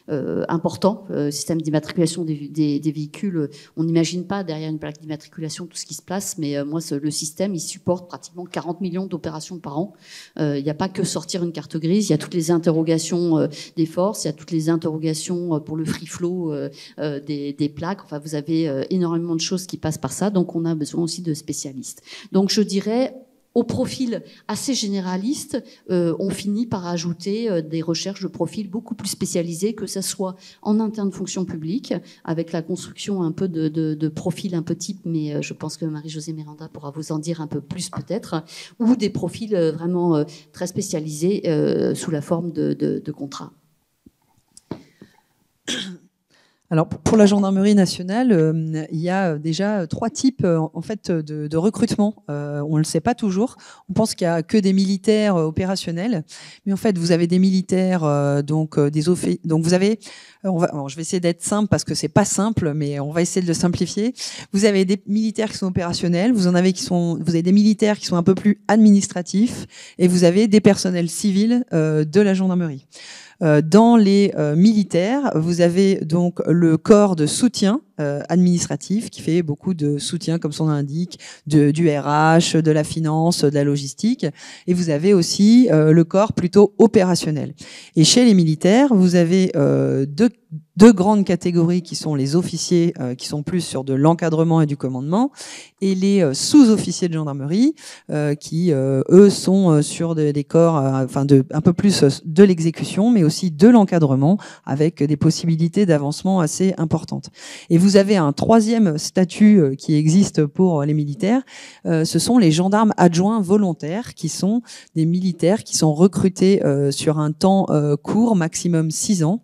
C: importants, système d'immatriculation des véhicules. On n'imagine pas derrière une plaque d'immatriculation tout ce qui se passe, mais le système, il supporte pratiquement 40 millions d'opérations par an. Il n'y a pas que sortir une carte grise, il y a toutes les interrogations des forces, il y a toutes les interrogations pour le free flow des plaques. Enfin, vous avez énormément de choses qui passent par ça, donc on a besoin aussi de spécialistes. Donc je dirais, au profil assez généraliste, on finit par ajouter des recherches de profils beaucoup plus spécialisées, que ce soit en interne fonction publique, avec la construction un peu de profils un peu type, mais je pense que Marie-Josée Miranda pourra vous en dire un peu plus peut-être, ou des profils vraiment très spécialisés sous la forme de contrats.
D: Alors pour la gendarmerie nationale, il y a déjà 3 types en fait de recrutement. On le sait pas toujours. On pense qu'il y a que des militaires opérationnels, mais en fait vous avez des militaires donc vous avez je vais essayer d'être simple parce que c'est pas simple, mais on va essayer de le simplifier. Vous avez des militaires qui sont opérationnels, vous avez des militaires qui sont un peu plus administratifs, et vous avez des personnels civils de la gendarmerie. Dans les militaires, vous avez donc le corps de soutien administratif qui fait beaucoup de soutien, comme son nom l'indique, du RH, de la finance, de la logistique. Et vous avez aussi le corps plutôt opérationnel. Et chez les militaires, vous avez deux grandes catégories qui sont les officiers qui sont plus sur de l'encadrement et du commandement, et les sous-officiers de gendarmerie qui eux sont sur des corps un peu plus de l'exécution, mais aussi de l'encadrement, avec des possibilités d'avancement assez importantes. Et vous avez un troisième statut qui existe pour les militaires, ce sont les gendarmes adjoints volontaires, qui sont des militaires qui sont recrutés sur un temps court, maximum 6 ans.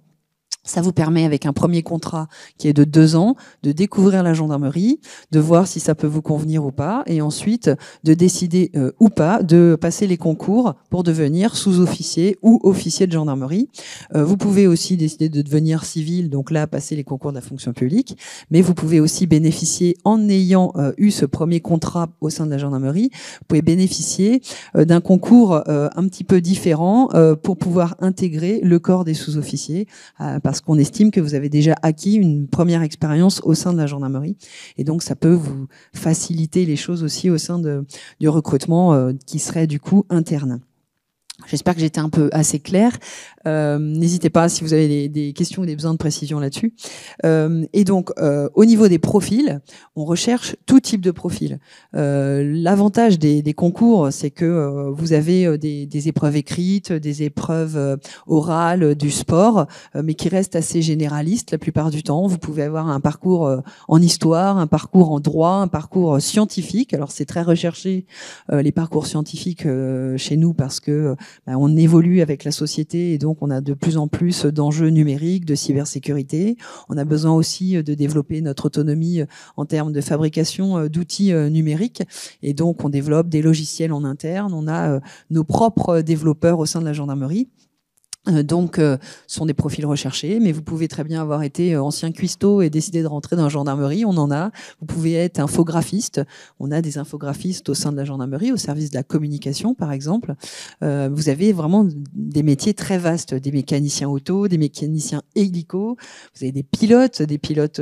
D: Ça vous permet, avec un premier contrat qui est de 2 ans, de découvrir la gendarmerie, de voir si ça peut vous convenir ou pas, et ensuite de décider ou pas de passer les concours pour devenir sous-officier ou officier de gendarmerie. Vous pouvez aussi décider de devenir civil, donc là, passer les concours de la fonction publique, mais vous pouvez aussi bénéficier, en ayant eu ce premier contrat au sein de la gendarmerie, vous pouvez bénéficier d'un concours un petit peu différent pour pouvoir intégrer le corps des sous-officiers, parce qu'on estime que vous avez déjà acquis une première expérience au sein de la gendarmerie. Et donc, ça peut vous faciliter les choses aussi au sein du recrutement qui serait du coup interne. J'espère que j'étais un peu assez claire. N'hésitez pas si vous avez des questions ou des besoins de précision là-dessus. Et donc, au niveau des profils, on recherche tout type de profil. L'avantage des concours, c'est que vous avez des épreuves écrites, des épreuves orales, du sport, mais qui restent assez généralistes la plupart du temps. Vous pouvez avoir un parcours en histoire, un parcours en droit, un parcours scientifique. Alors, c'est très recherché, les parcours scientifiques chez nous, parce que on évolue avec la société, et donc on a de plus en plus d'enjeux numériques, de cybersécurité. On a besoin aussi de développer notre autonomie en termes de fabrication d'outils numériques, et donc on développe des logiciels en interne. On a nos propres développeurs au sein de la gendarmerie. Donc, sont des profils recherchés, mais vous pouvez très bien avoir été ancien cuistot et décider de rentrer dans la gendarmerie, on en a. Vous pouvez être infographiste, on a des infographistes au sein de la gendarmerie, au service de la communication par exemple. Vous avez vraiment des métiers très vastes, des mécaniciens auto, des mécaniciens hélico, vous avez des pilotes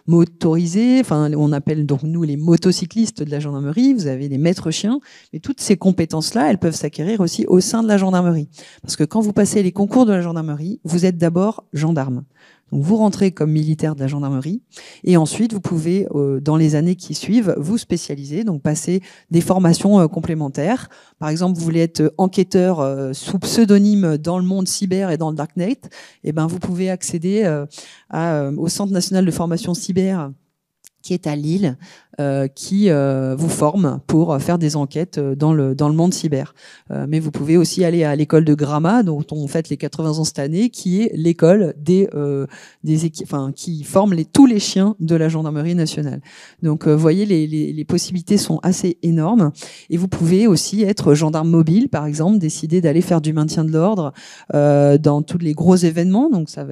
D: motorisés, enfin on appelle donc nous les motocyclistes de la gendarmerie, vous avez des maîtres chiens, mais toutes ces compétences-là, elles peuvent s'acquérir aussi au sein de la gendarmerie. Parce que quand vous passez les concours de la gendarmerie, vous êtes d'abord gendarme. Donc vous rentrez comme militaire de la gendarmerie, et ensuite vous pouvez, dans les années qui suivent, vous spécialiser, donc passer des formations complémentaires. Par exemple, vous voulez être enquêteur sous pseudonyme dans le monde cyber et dans le darknet, et ben vous pouvez accéder au Centre national de formation cyber, qui est à Lille, qui vous forme pour faire des enquêtes dans le monde cyber. Mais vous pouvez aussi aller à l'école de Gramma, dont on fête les 80 ans cette année, qui est l'école qui forme tous les chiens de la gendarmerie nationale. Donc, vous voyez, les possibilités sont assez énormes. Et vous pouvez aussi être gendarme mobile, par exemple, décider d'aller faire du maintien de l'ordre dans tous les gros événements. Donc, ça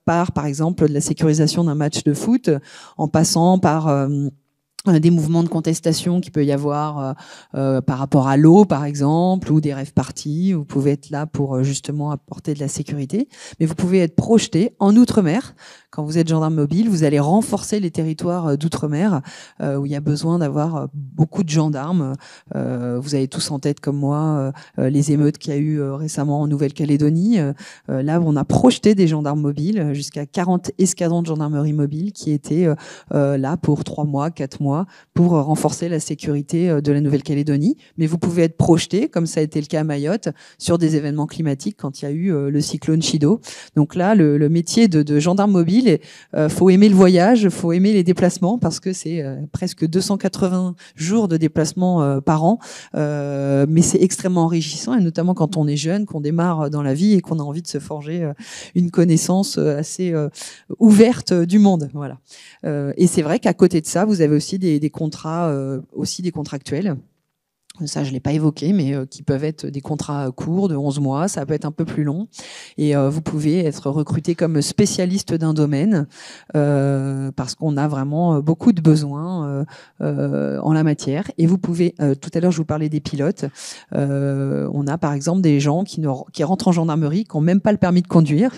D: part, par exemple, de la sécurisation d'un match de foot, en passant par des mouvements de contestation qu'il peut y avoir par rapport à l'eau, par exemple, ou des rave parties. Vous pouvez être là pour justement apporter de la sécurité. Mais vous pouvez être projeté en Outre-mer. Quand vous êtes gendarme mobile, vous allez renforcer les territoires d'Outre-mer où il y a besoin d'avoir beaucoup de gendarmes. Vous avez tous en tête, comme moi, les émeutes qu'il y a eu récemment en Nouvelle-Calédonie. Là, on a projeté des gendarmes mobiles, jusqu'à 40 escadrons de gendarmerie mobile qui étaient là pour 3 mois, 4 mois, mois pour renforcer la sécurité de la Nouvelle-Calédonie. Mais vous pouvez être projeté, comme ça a été le cas à Mayotte, sur des événements climatiques quand il y a eu le cyclone Chido. Donc là, le métier de gendarme mobile, faut aimer le voyage, faut aimer les déplacements parce que c'est presque 280 jours de déplacement par an. Mais c'est extrêmement enrichissant, et notamment quand on est jeune, qu'on démarre dans la vie et qu'on a envie de se forger une connaissance assez ouverte du monde. Voilà. Et c'est vrai qu'à côté de ça, vous avez aussi des contrats, aussi des contractuels. Ça, je l'ai pas évoqué, mais qui peuvent être des contrats courts de 11 mois, ça peut être un peu plus long. Et vous pouvez être recruté comme spécialiste d'un domaine parce qu'on a vraiment beaucoup de besoins en la matière. Et vous pouvez, tout à l'heure, je vous parlais des pilotes. On a par exemple des gens qui rentrent en gendarmerie, qui n'ont même pas le permis de conduire,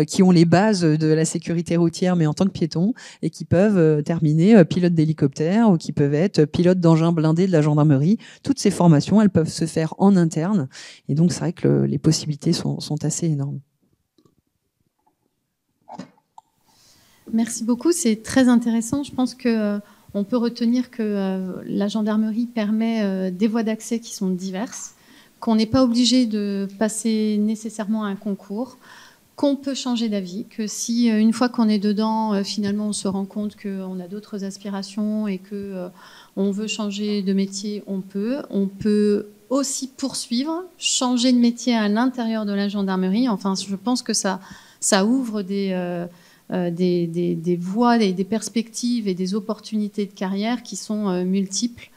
D: qui ont les bases de la sécurité routière, mais en tant que piétons, et qui peuvent terminer pilote d'hélicoptère ou qui peuvent être pilote d'engin blindé de la gendarmerie. Toutes ces formations, elles peuvent se faire en interne. Et donc, c'est vrai que les possibilités sont assez énormes.
A: Merci beaucoup, c'est très intéressant. Je pense qu'on peut retenir que la gendarmerie permet des voies d'accès qui sont diverses, qu'on n'est pas obligé de passer nécessairement à un concours, qu'on peut changer d'avis, que si une fois qu'on est dedans, finalement on se rend compte qu'on a d'autres aspirations et que on veut changer de métier, on peut aussi poursuivre, changer de métier à l'intérieur de la gendarmerie. Enfin, je pense que ça ouvre des voies, des perspectives et des opportunités de carrière qui sont multiples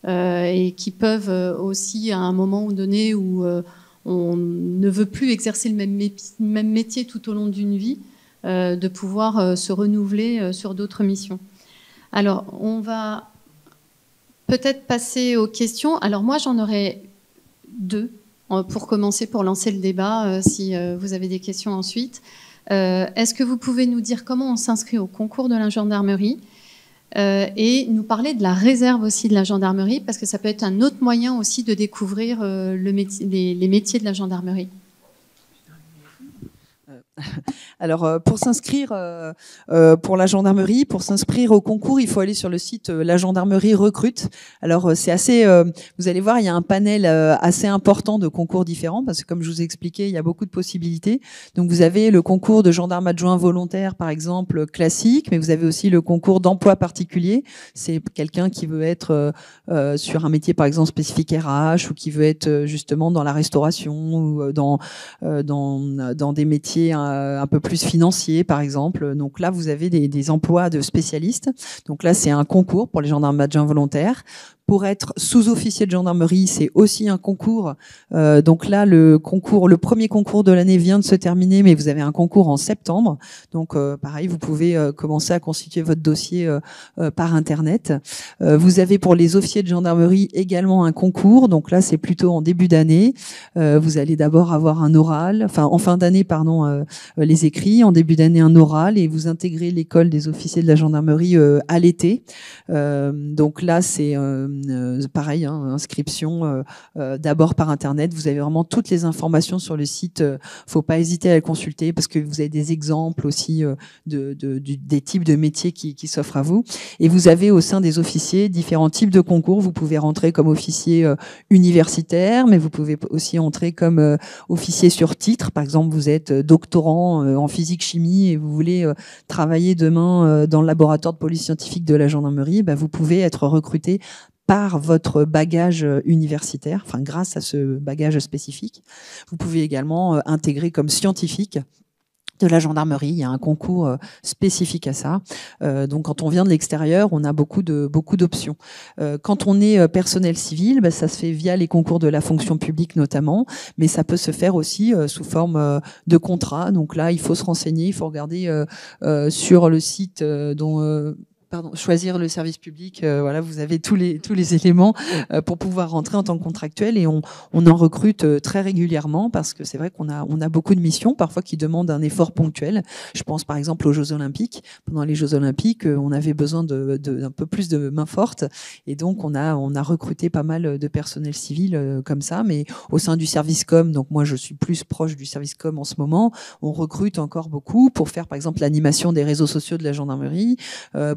A: et qui peuvent aussi, à un moment donné où on ne veut plus exercer le même métier tout au long d'une vie, de pouvoir se renouveler sur d'autres missions. Alors, on va peut-être passer aux questions. Alors moi, j'en aurais deux pour commencer, pour lancer le débat, si vous avez des questions ensuite. Est-ce que vous pouvez nous dire comment on s'inscrit au concours de la gendarmerie et nous parler de la réserve aussi de la gendarmerie, parce que ça peut être un autre moyen aussi de découvrir les métiers de la gendarmerie.
D: Alors, pour s'inscrire pour la gendarmerie, pour s'inscrire au concours, il faut aller sur le site La Gendarmerie Recrute. Alors, c'est assez... vous allez voir, il y a un panel assez important de concours différents, parce que comme je vous ai expliqué, il y a beaucoup de possibilités. Donc, vous avez le concours de gendarme adjoint volontaire, par exemple, classique, mais vous avez aussi le concours d'emploi particulier. C'est quelqu'un qui veut être sur un métier, par exemple, spécifique RH, ou qui veut être justement dans la restauration, ou dans des métiers un peu plus financiers, par exemple. Donc là, vous avez des emplois de spécialistes. Donc là, c'est un concours pour les gendarmes adjoints volontaires. Pour être sous-officier de gendarmerie, c'est aussi un concours. Donc là, le premier concours de l'année vient de se terminer, mais vous avez un concours en septembre. Donc pareil, vous pouvez commencer à constituer votre dossier par Internet. Vous avez pour les officiers de gendarmerie également un concours. Donc là, c'est plutôt en début d'année. Vous allez d'abord avoir un oral, enfin en fin d'année, pardon, les écrits. En début d'année, un oral, et vous intégrez l'école des officiers de la gendarmerie à l'été. Donc là, c'est pareil, inscription d'abord par Internet. Vous avez vraiment toutes les informations sur le site. Faut pas hésiter à le consulter parce que vous avez des exemples aussi des types de métiers qui s'offrent à vous. Et vous avez au sein des officiers différents types de concours. Vous pouvez rentrer comme officier universitaire, mais vous pouvez aussi entrer comme officier sur titre. Par exemple, vous êtes doctorant en physique-chimie et vous voulez travailler demain dans le laboratoire de police scientifique de la gendarmerie. Vous pouvez être recruté par votre bagage universitaire, enfin grâce à ce bagage spécifique. Vous pouvez également intégrer comme scientifique de la gendarmerie. Il y a un concours spécifique à ça. Donc, quand on vient de l'extérieur, on a beaucoup d'options. Quand on est personnel civil, ça se fait via les concours de la fonction publique notamment, mais ça peut se faire aussi sous forme de contrat. Donc là, il faut se renseigner, il faut regarder sur le site choisir le service public. Voilà, vous avez tous les éléments pour pouvoir rentrer en tant que contractuel, et on en recrute très régulièrement parce que c'est vrai qu'on a beaucoup de missions parfois qui demandent un effort ponctuel. Je pense par exemple aux Jeux Olympiques. Pendant les Jeux Olympiques, on avait besoin d'un peu plus de main forte, et donc on a recruté pas mal de personnel civil comme ça. Mais au sein du service com, donc moi je suis plus proche du service com en ce moment, on recrute encore beaucoup pour faire par exemple l'animation des réseaux sociaux de la gendarmerie,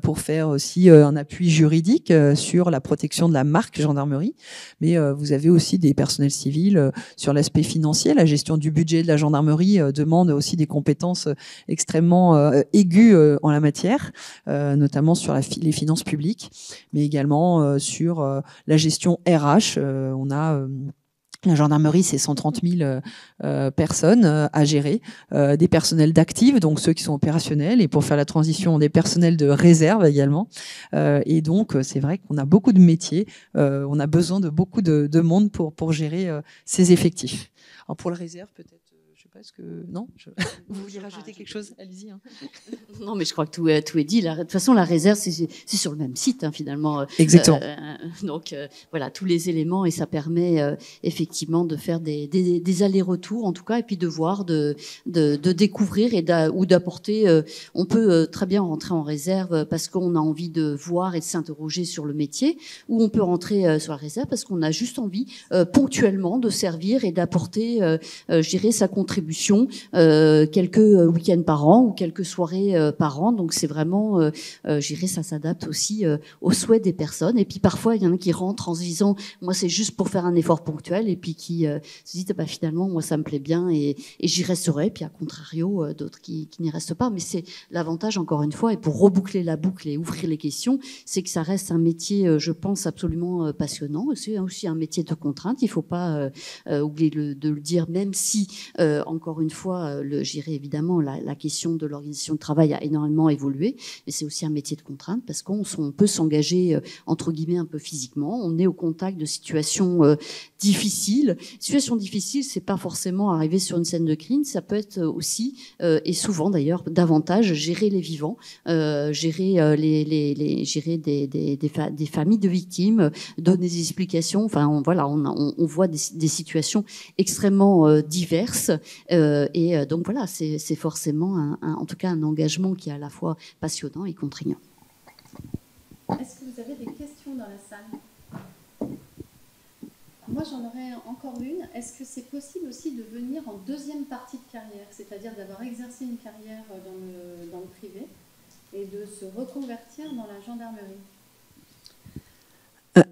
D: pour faire aussi un appui juridique sur la protection de la marque gendarmerie. Mais vous avez aussi des personnels civils sur l'aspect financier. La gestion du budget de la gendarmerie demande aussi des compétences extrêmement aiguës en la matière, notamment sur les finances publiques, mais également sur la gestion RH. On a la gendarmerie, c'est 130 000 personnes à gérer, des personnels d'actifs, donc ceux qui sont opérationnels, et pour faire la transition, des personnels de réserve également. Et donc, c'est vrai qu'on a beaucoup de métiers, on a besoin de beaucoup de monde pour gérer ces effectifs. Alors pour la réserve, peut-être, je sais pas, est-ce que... Non, vous vouliez rajouter quelque chose? Allez-y. Hein.
C: Non, mais je crois que tout est dit. De toute façon, la réserve, c'est sur le même site, hein, finalement.
D: Exactement.
C: Donc, voilà, tous les éléments, et ça permet effectivement de faire des allers-retours, en tout cas, et puis de voir, de découvrir ou d'apporter. On peut très bien rentrer en réserve parce qu'on a envie de voir et de s'interroger sur le métier, ou on peut rentrer sur la réserve parce qu'on a juste envie ponctuellement de servir et d'apporter, je dirais, sa contribution quelques week-ends par an ou quelques soirées par an. Donc c'est vraiment, je dirais, ça s'adapte aussi aux souhaits des personnes. Et puis parfois il y en a qui rentrent en se disant moi c'est juste pour faire un effort ponctuel, et puis qui se disent bah, finalement moi ça me plaît bien et j'y resterai. Puis à contrario d'autres qui n'y restent pas. Mais c'est l'avantage, encore une fois, et pour reboucler la boucle et ouvrir les questions, c'est que ça reste un métier, je pense, absolument passionnant. C'est aussi un métier de contrainte. Il faut pas oublier de le dire, même si encore une fois, j'irai évidemment, la question de l'organisation de travail a énormément évolué, mais c'est aussi un métier de contrainte parce qu'on peut s'engager, entre guillemets, un peu physiquement. On est au contact de situations difficiles. Situations difficiles, c'est pas forcément arriver sur une scène de crime, ça peut être aussi, et souvent d'ailleurs, davantage, gérer les vivants, gérer gérer des familles de victimes, donner des explications. Enfin, on voit des situations extrêmement diverses. Et donc voilà, c'est forcément en tout cas un engagement qui est à la fois passionnant et contraignant.
A: Est-ce que vous avez des questions dans la salle? Moi, j'en aurais encore une. Est-ce que c'est possible aussi de venir en deuxième partie de carrière, c'est-à-dire d'avoir exercé une carrière dans le privé et de se reconvertir dans la gendarmerie?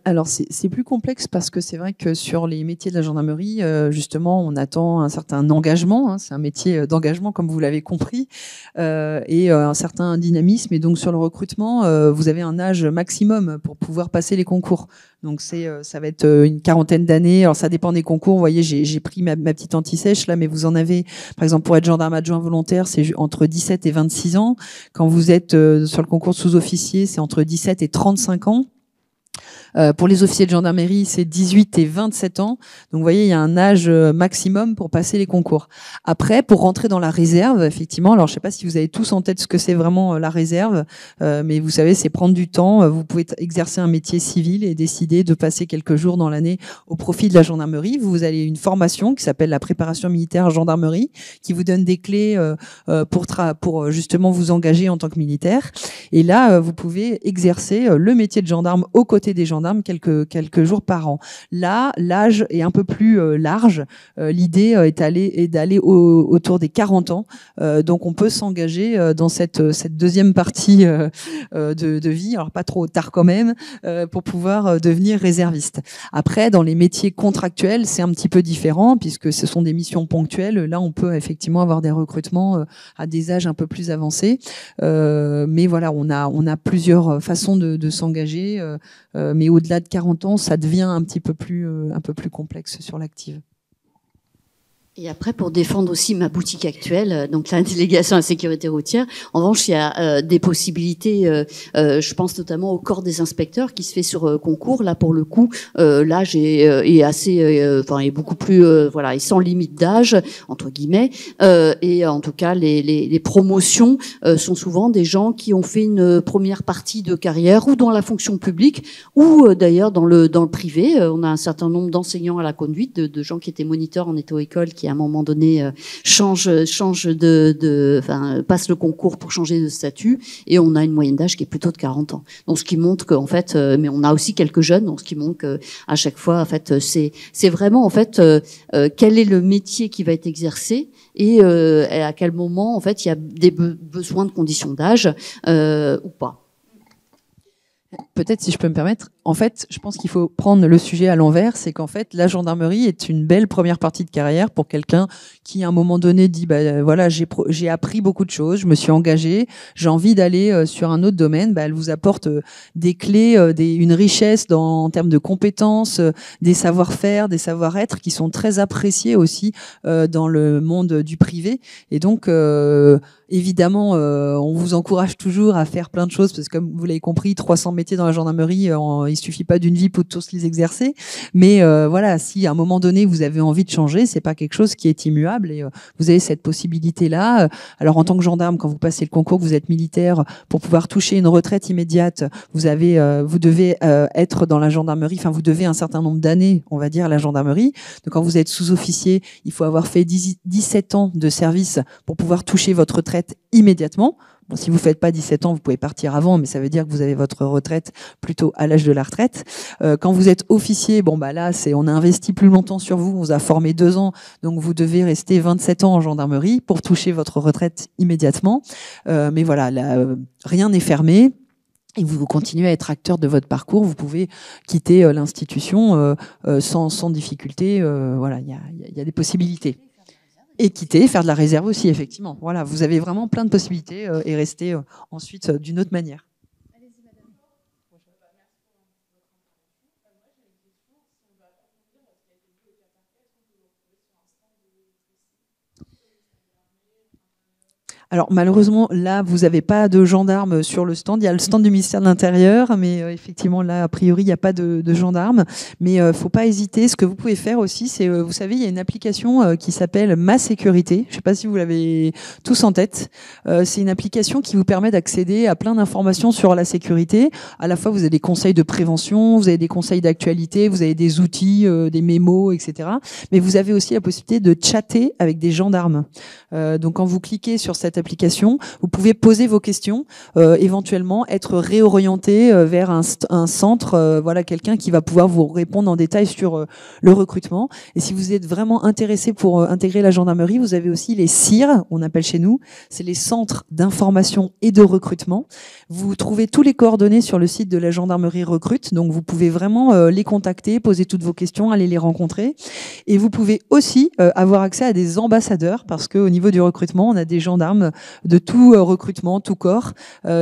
D: Alors c'est plus complexe parce que c'est vrai que sur les métiers de la gendarmerie, justement, on attend un certain engagement. Hein, c'est un métier d'engagement, comme vous l'avez compris, et un certain dynamisme. Et donc sur le recrutement, vous avez un âge maximum pour pouvoir passer les concours. Donc ça va être une quarantaine d'années. Alors ça dépend des concours. Vous voyez, j'ai pris ma petite anti-sèche là, mais vous en avez, par exemple, pour être gendarme adjoint volontaire, c'est entre 17 et 26 ans. Quand vous êtes sur le concours de sous-officier, c'est entre 17 et 35 ans. Pour les officiers de gendarmerie, c'est 18 et 27 ans. Donc, vous voyez, il y a un âge maximum pour passer les concours. Après, pour rentrer dans la réserve, effectivement, alors je sais pas si vous avez tous en tête ce que c'est vraiment la réserve, mais vous savez, c'est prendre du temps. Vous pouvez exercer un métier civil et décider de passer quelques jours dans l'année au profit de la gendarmerie. Vous avez une formation qui s'appelle la préparation militaire gendarmerie, qui vous donne des clés pour justement vous engager en tant que militaire. Et là, vous pouvez exercer le métier de gendarme aux côtés des gendarmes quelques jours par an. Là, l'âge est un peu plus large. L'idée est d'aller autour des 40 ans. Donc, on peut s'engager dans cette deuxième partie de vie, alors pas trop tard quand même, pour pouvoir devenir réserviste. Après, dans les métiers contractuels, c'est un petit peu différent puisque ce sont des missions ponctuelles. Là, on peut effectivement avoir des recrutements à des âges un peu plus avancés. Mais voilà, on a plusieurs façons de s'engager. Mais au-delà de 40 ans, ça devient un peu plus complexe sur l'active.
C: Et après, pour défendre aussi ma boutique actuelle, donc la délégation à la sécurité routière, en revanche, il y a des possibilités, je pense notamment au corps des inspecteurs qui se fait sur concours. Là, pour le coup, l'âge est beaucoup plus, est sans limite d'âge, entre guillemets. Et en tout cas, les promotions sont souvent des gens qui ont fait une première partie de carrière ou dans la fonction publique ou d'ailleurs dans le privé. On a un certain nombre d'enseignants à la conduite, de gens qui étaient moniteurs en école qui à un moment donné passe le concours pour changer de statut, et on a une moyenne d'âge qui est plutôt de 40 ans. Donc ce qui montre qu'en fait, mais on a aussi quelques jeunes, donc ce qui montre qu'à chaque fois, en fait, c'est vraiment en fait quel est le métier qui va être exercé et à quel moment en fait il y a des besoins de conditions d'âge ou pas.
D: Peut-être, si je peux me permettre, en fait, je pense qu'il faut prendre le sujet à l'envers. C'est qu'en fait, la gendarmerie est une belle première partie de carrière pour quelqu'un qui, à un moment donné, dit voilà, j'ai appris beaucoup de choses, je me suis engagé, j'ai envie d'aller sur un autre domaine. Elle vous apporte des clés, une richesse en termes de compétences, des savoir-faire, des savoir-être qui sont très appréciés aussi dans le monde du privé. Et donc, évidemment, on vous encourage toujours à faire plein de choses parce que, comme vous l'avez compris, 300 métiers dans la gendarmerie, il suffit pas d'une vie pour tous les exercer. Mais voilà, si à un moment donné vous avez envie de changer, c'est pas quelque chose qui est immuable et vous avez cette possibilité-là. Alors en tant que gendarme, quand vous passez le concours, que vous êtes militaire, pour pouvoir toucher une retraite immédiate, vous devez être dans la gendarmerie. Enfin, vous devez un certain nombre d'années, on va dire, à la gendarmerie. Donc quand vous êtes sous-officier, il faut avoir fait 17 ans de service pour pouvoir toucher votre retraite immédiatement. Bon, si vous faites pas 17 ans, vous pouvez partir avant, mais ça veut dire que vous avez votre retraite plutôt à l'âge de la retraite. Quand vous êtes officier, là, on a investi plus longtemps sur vous, on vous a formé 2 ans, donc vous devez rester 27 ans en gendarmerie pour toucher votre retraite immédiatement. Mais voilà, là, rien n'est fermé. Et vous continuez à être acteur de votre parcours, vous pouvez quitter l'institution sans difficulté. Voilà, il y a des possibilités. Et quitter, faire de la réserve aussi, effectivement. Voilà, vous avez vraiment plein de possibilités et rester ensuite d'une autre manière.
A: Allez-y, madame.
D: Alors malheureusement, là, vous n'avez pas de gendarme sur le stand. Il y a le stand du ministère de l'Intérieur, mais effectivement, là, a priori, il n'y a pas de gendarme. Mais faut pas hésiter. Ce que vous pouvez faire aussi, c'est, vous savez, il y a une application qui s'appelle Ma Sécurité. Je ne sais pas si vous l'avez tous en tête. C'est une application qui vous permet d'accéder à plein d'informations sur la sécurité. À la fois, vous avez des conseils de prévention, vous avez des conseils d'actualité, vous avez des outils, des mémos, etc. Mais vous avez aussi la possibilité de chatter avec des gendarmes. Donc, quand vous cliquez sur cette application, vous pouvez poser vos questions, éventuellement être réorienté vers un centre, voilà, quelqu'un qui va pouvoir vous répondre en détail sur le recrutement. Et si vous êtes vraiment intéressé pour intégrer la gendarmerie, vous avez aussi les CIR, on appelle chez nous, c'est les centres d'information et de recrutement. Vous trouvez tous les coordonnées sur le site de la gendarmerie recrute, donc vous pouvez vraiment les contacter, poser toutes vos questions, aller les rencontrer. Et vous pouvez aussi avoir accès à des ambassadeurs, parce qu'au niveau du recrutement, on a des gendarmes de tout recrutement, tout corps,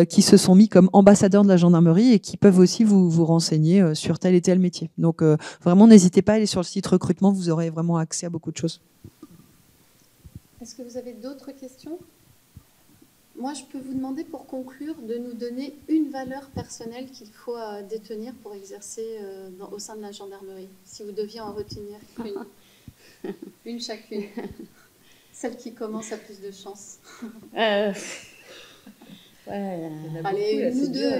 D: qui se sont mis comme ambassadeurs de la gendarmerie et qui peuvent aussi vous renseigner sur tel et tel métier. Donc vraiment, n'hésitez pas à aller sur le site recrutement, vous aurez vraiment accès à beaucoup de choses.
A: Est-ce que vous avez d'autres questions ? Moi, je peux vous demander pour conclure de nous donner une valeur personnelle qu'il faut détenir pour exercer au sein de la gendarmerie, si vous deviez en retenir une. Une chacune. Celle qui commence a plus de chance. Allez, nous deux.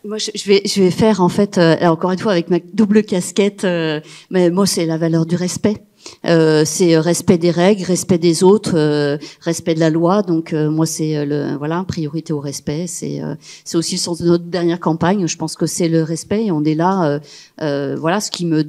C: Moi, je vais faire, en fait, encore une fois, avec ma double casquette, mais moi, c'est la valeur du respect. C'est respect des règles, respect des autres, respect de la loi. Donc moi c'est priorité au respect. C'est aussi le sens de notre dernière campagne. Je pense que c'est le respect et on est là. Ce qui m'a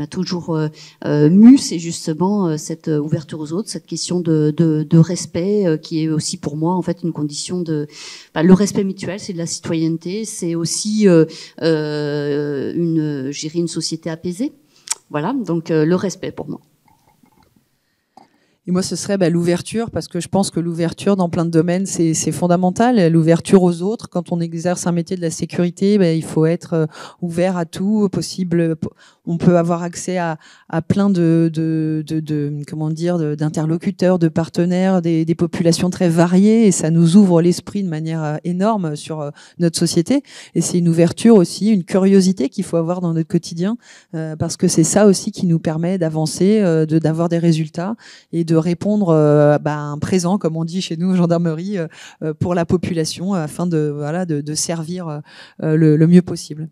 C: toujours mu, c'est justement cette ouverture aux autres, cette question de respect qui est aussi pour moi en fait une condition de le respect mutuel. C'est de la citoyenneté. C'est aussi une société apaisée. Voilà, donc le respect pour moi.
D: Et moi, ce serait l'ouverture, parce que je pense que l'ouverture dans plein de domaines, c'est fondamental. L'ouverture aux autres, quand on exerce un métier de la sécurité, il faut être ouvert à tout possible. On peut avoir accès à plein d'interlocuteurs, de partenaires, des populations très variées, et ça nous ouvre l'esprit de manière énorme sur notre société. Et c'est une ouverture aussi, une curiosité qu'il faut avoir dans notre quotidien, parce que c'est ça aussi qui nous permet d'avancer, d'avoir des résultats et de répondre un présent, comme on dit chez nous, gendarmerie, pour la population, afin de servir le mieux possible.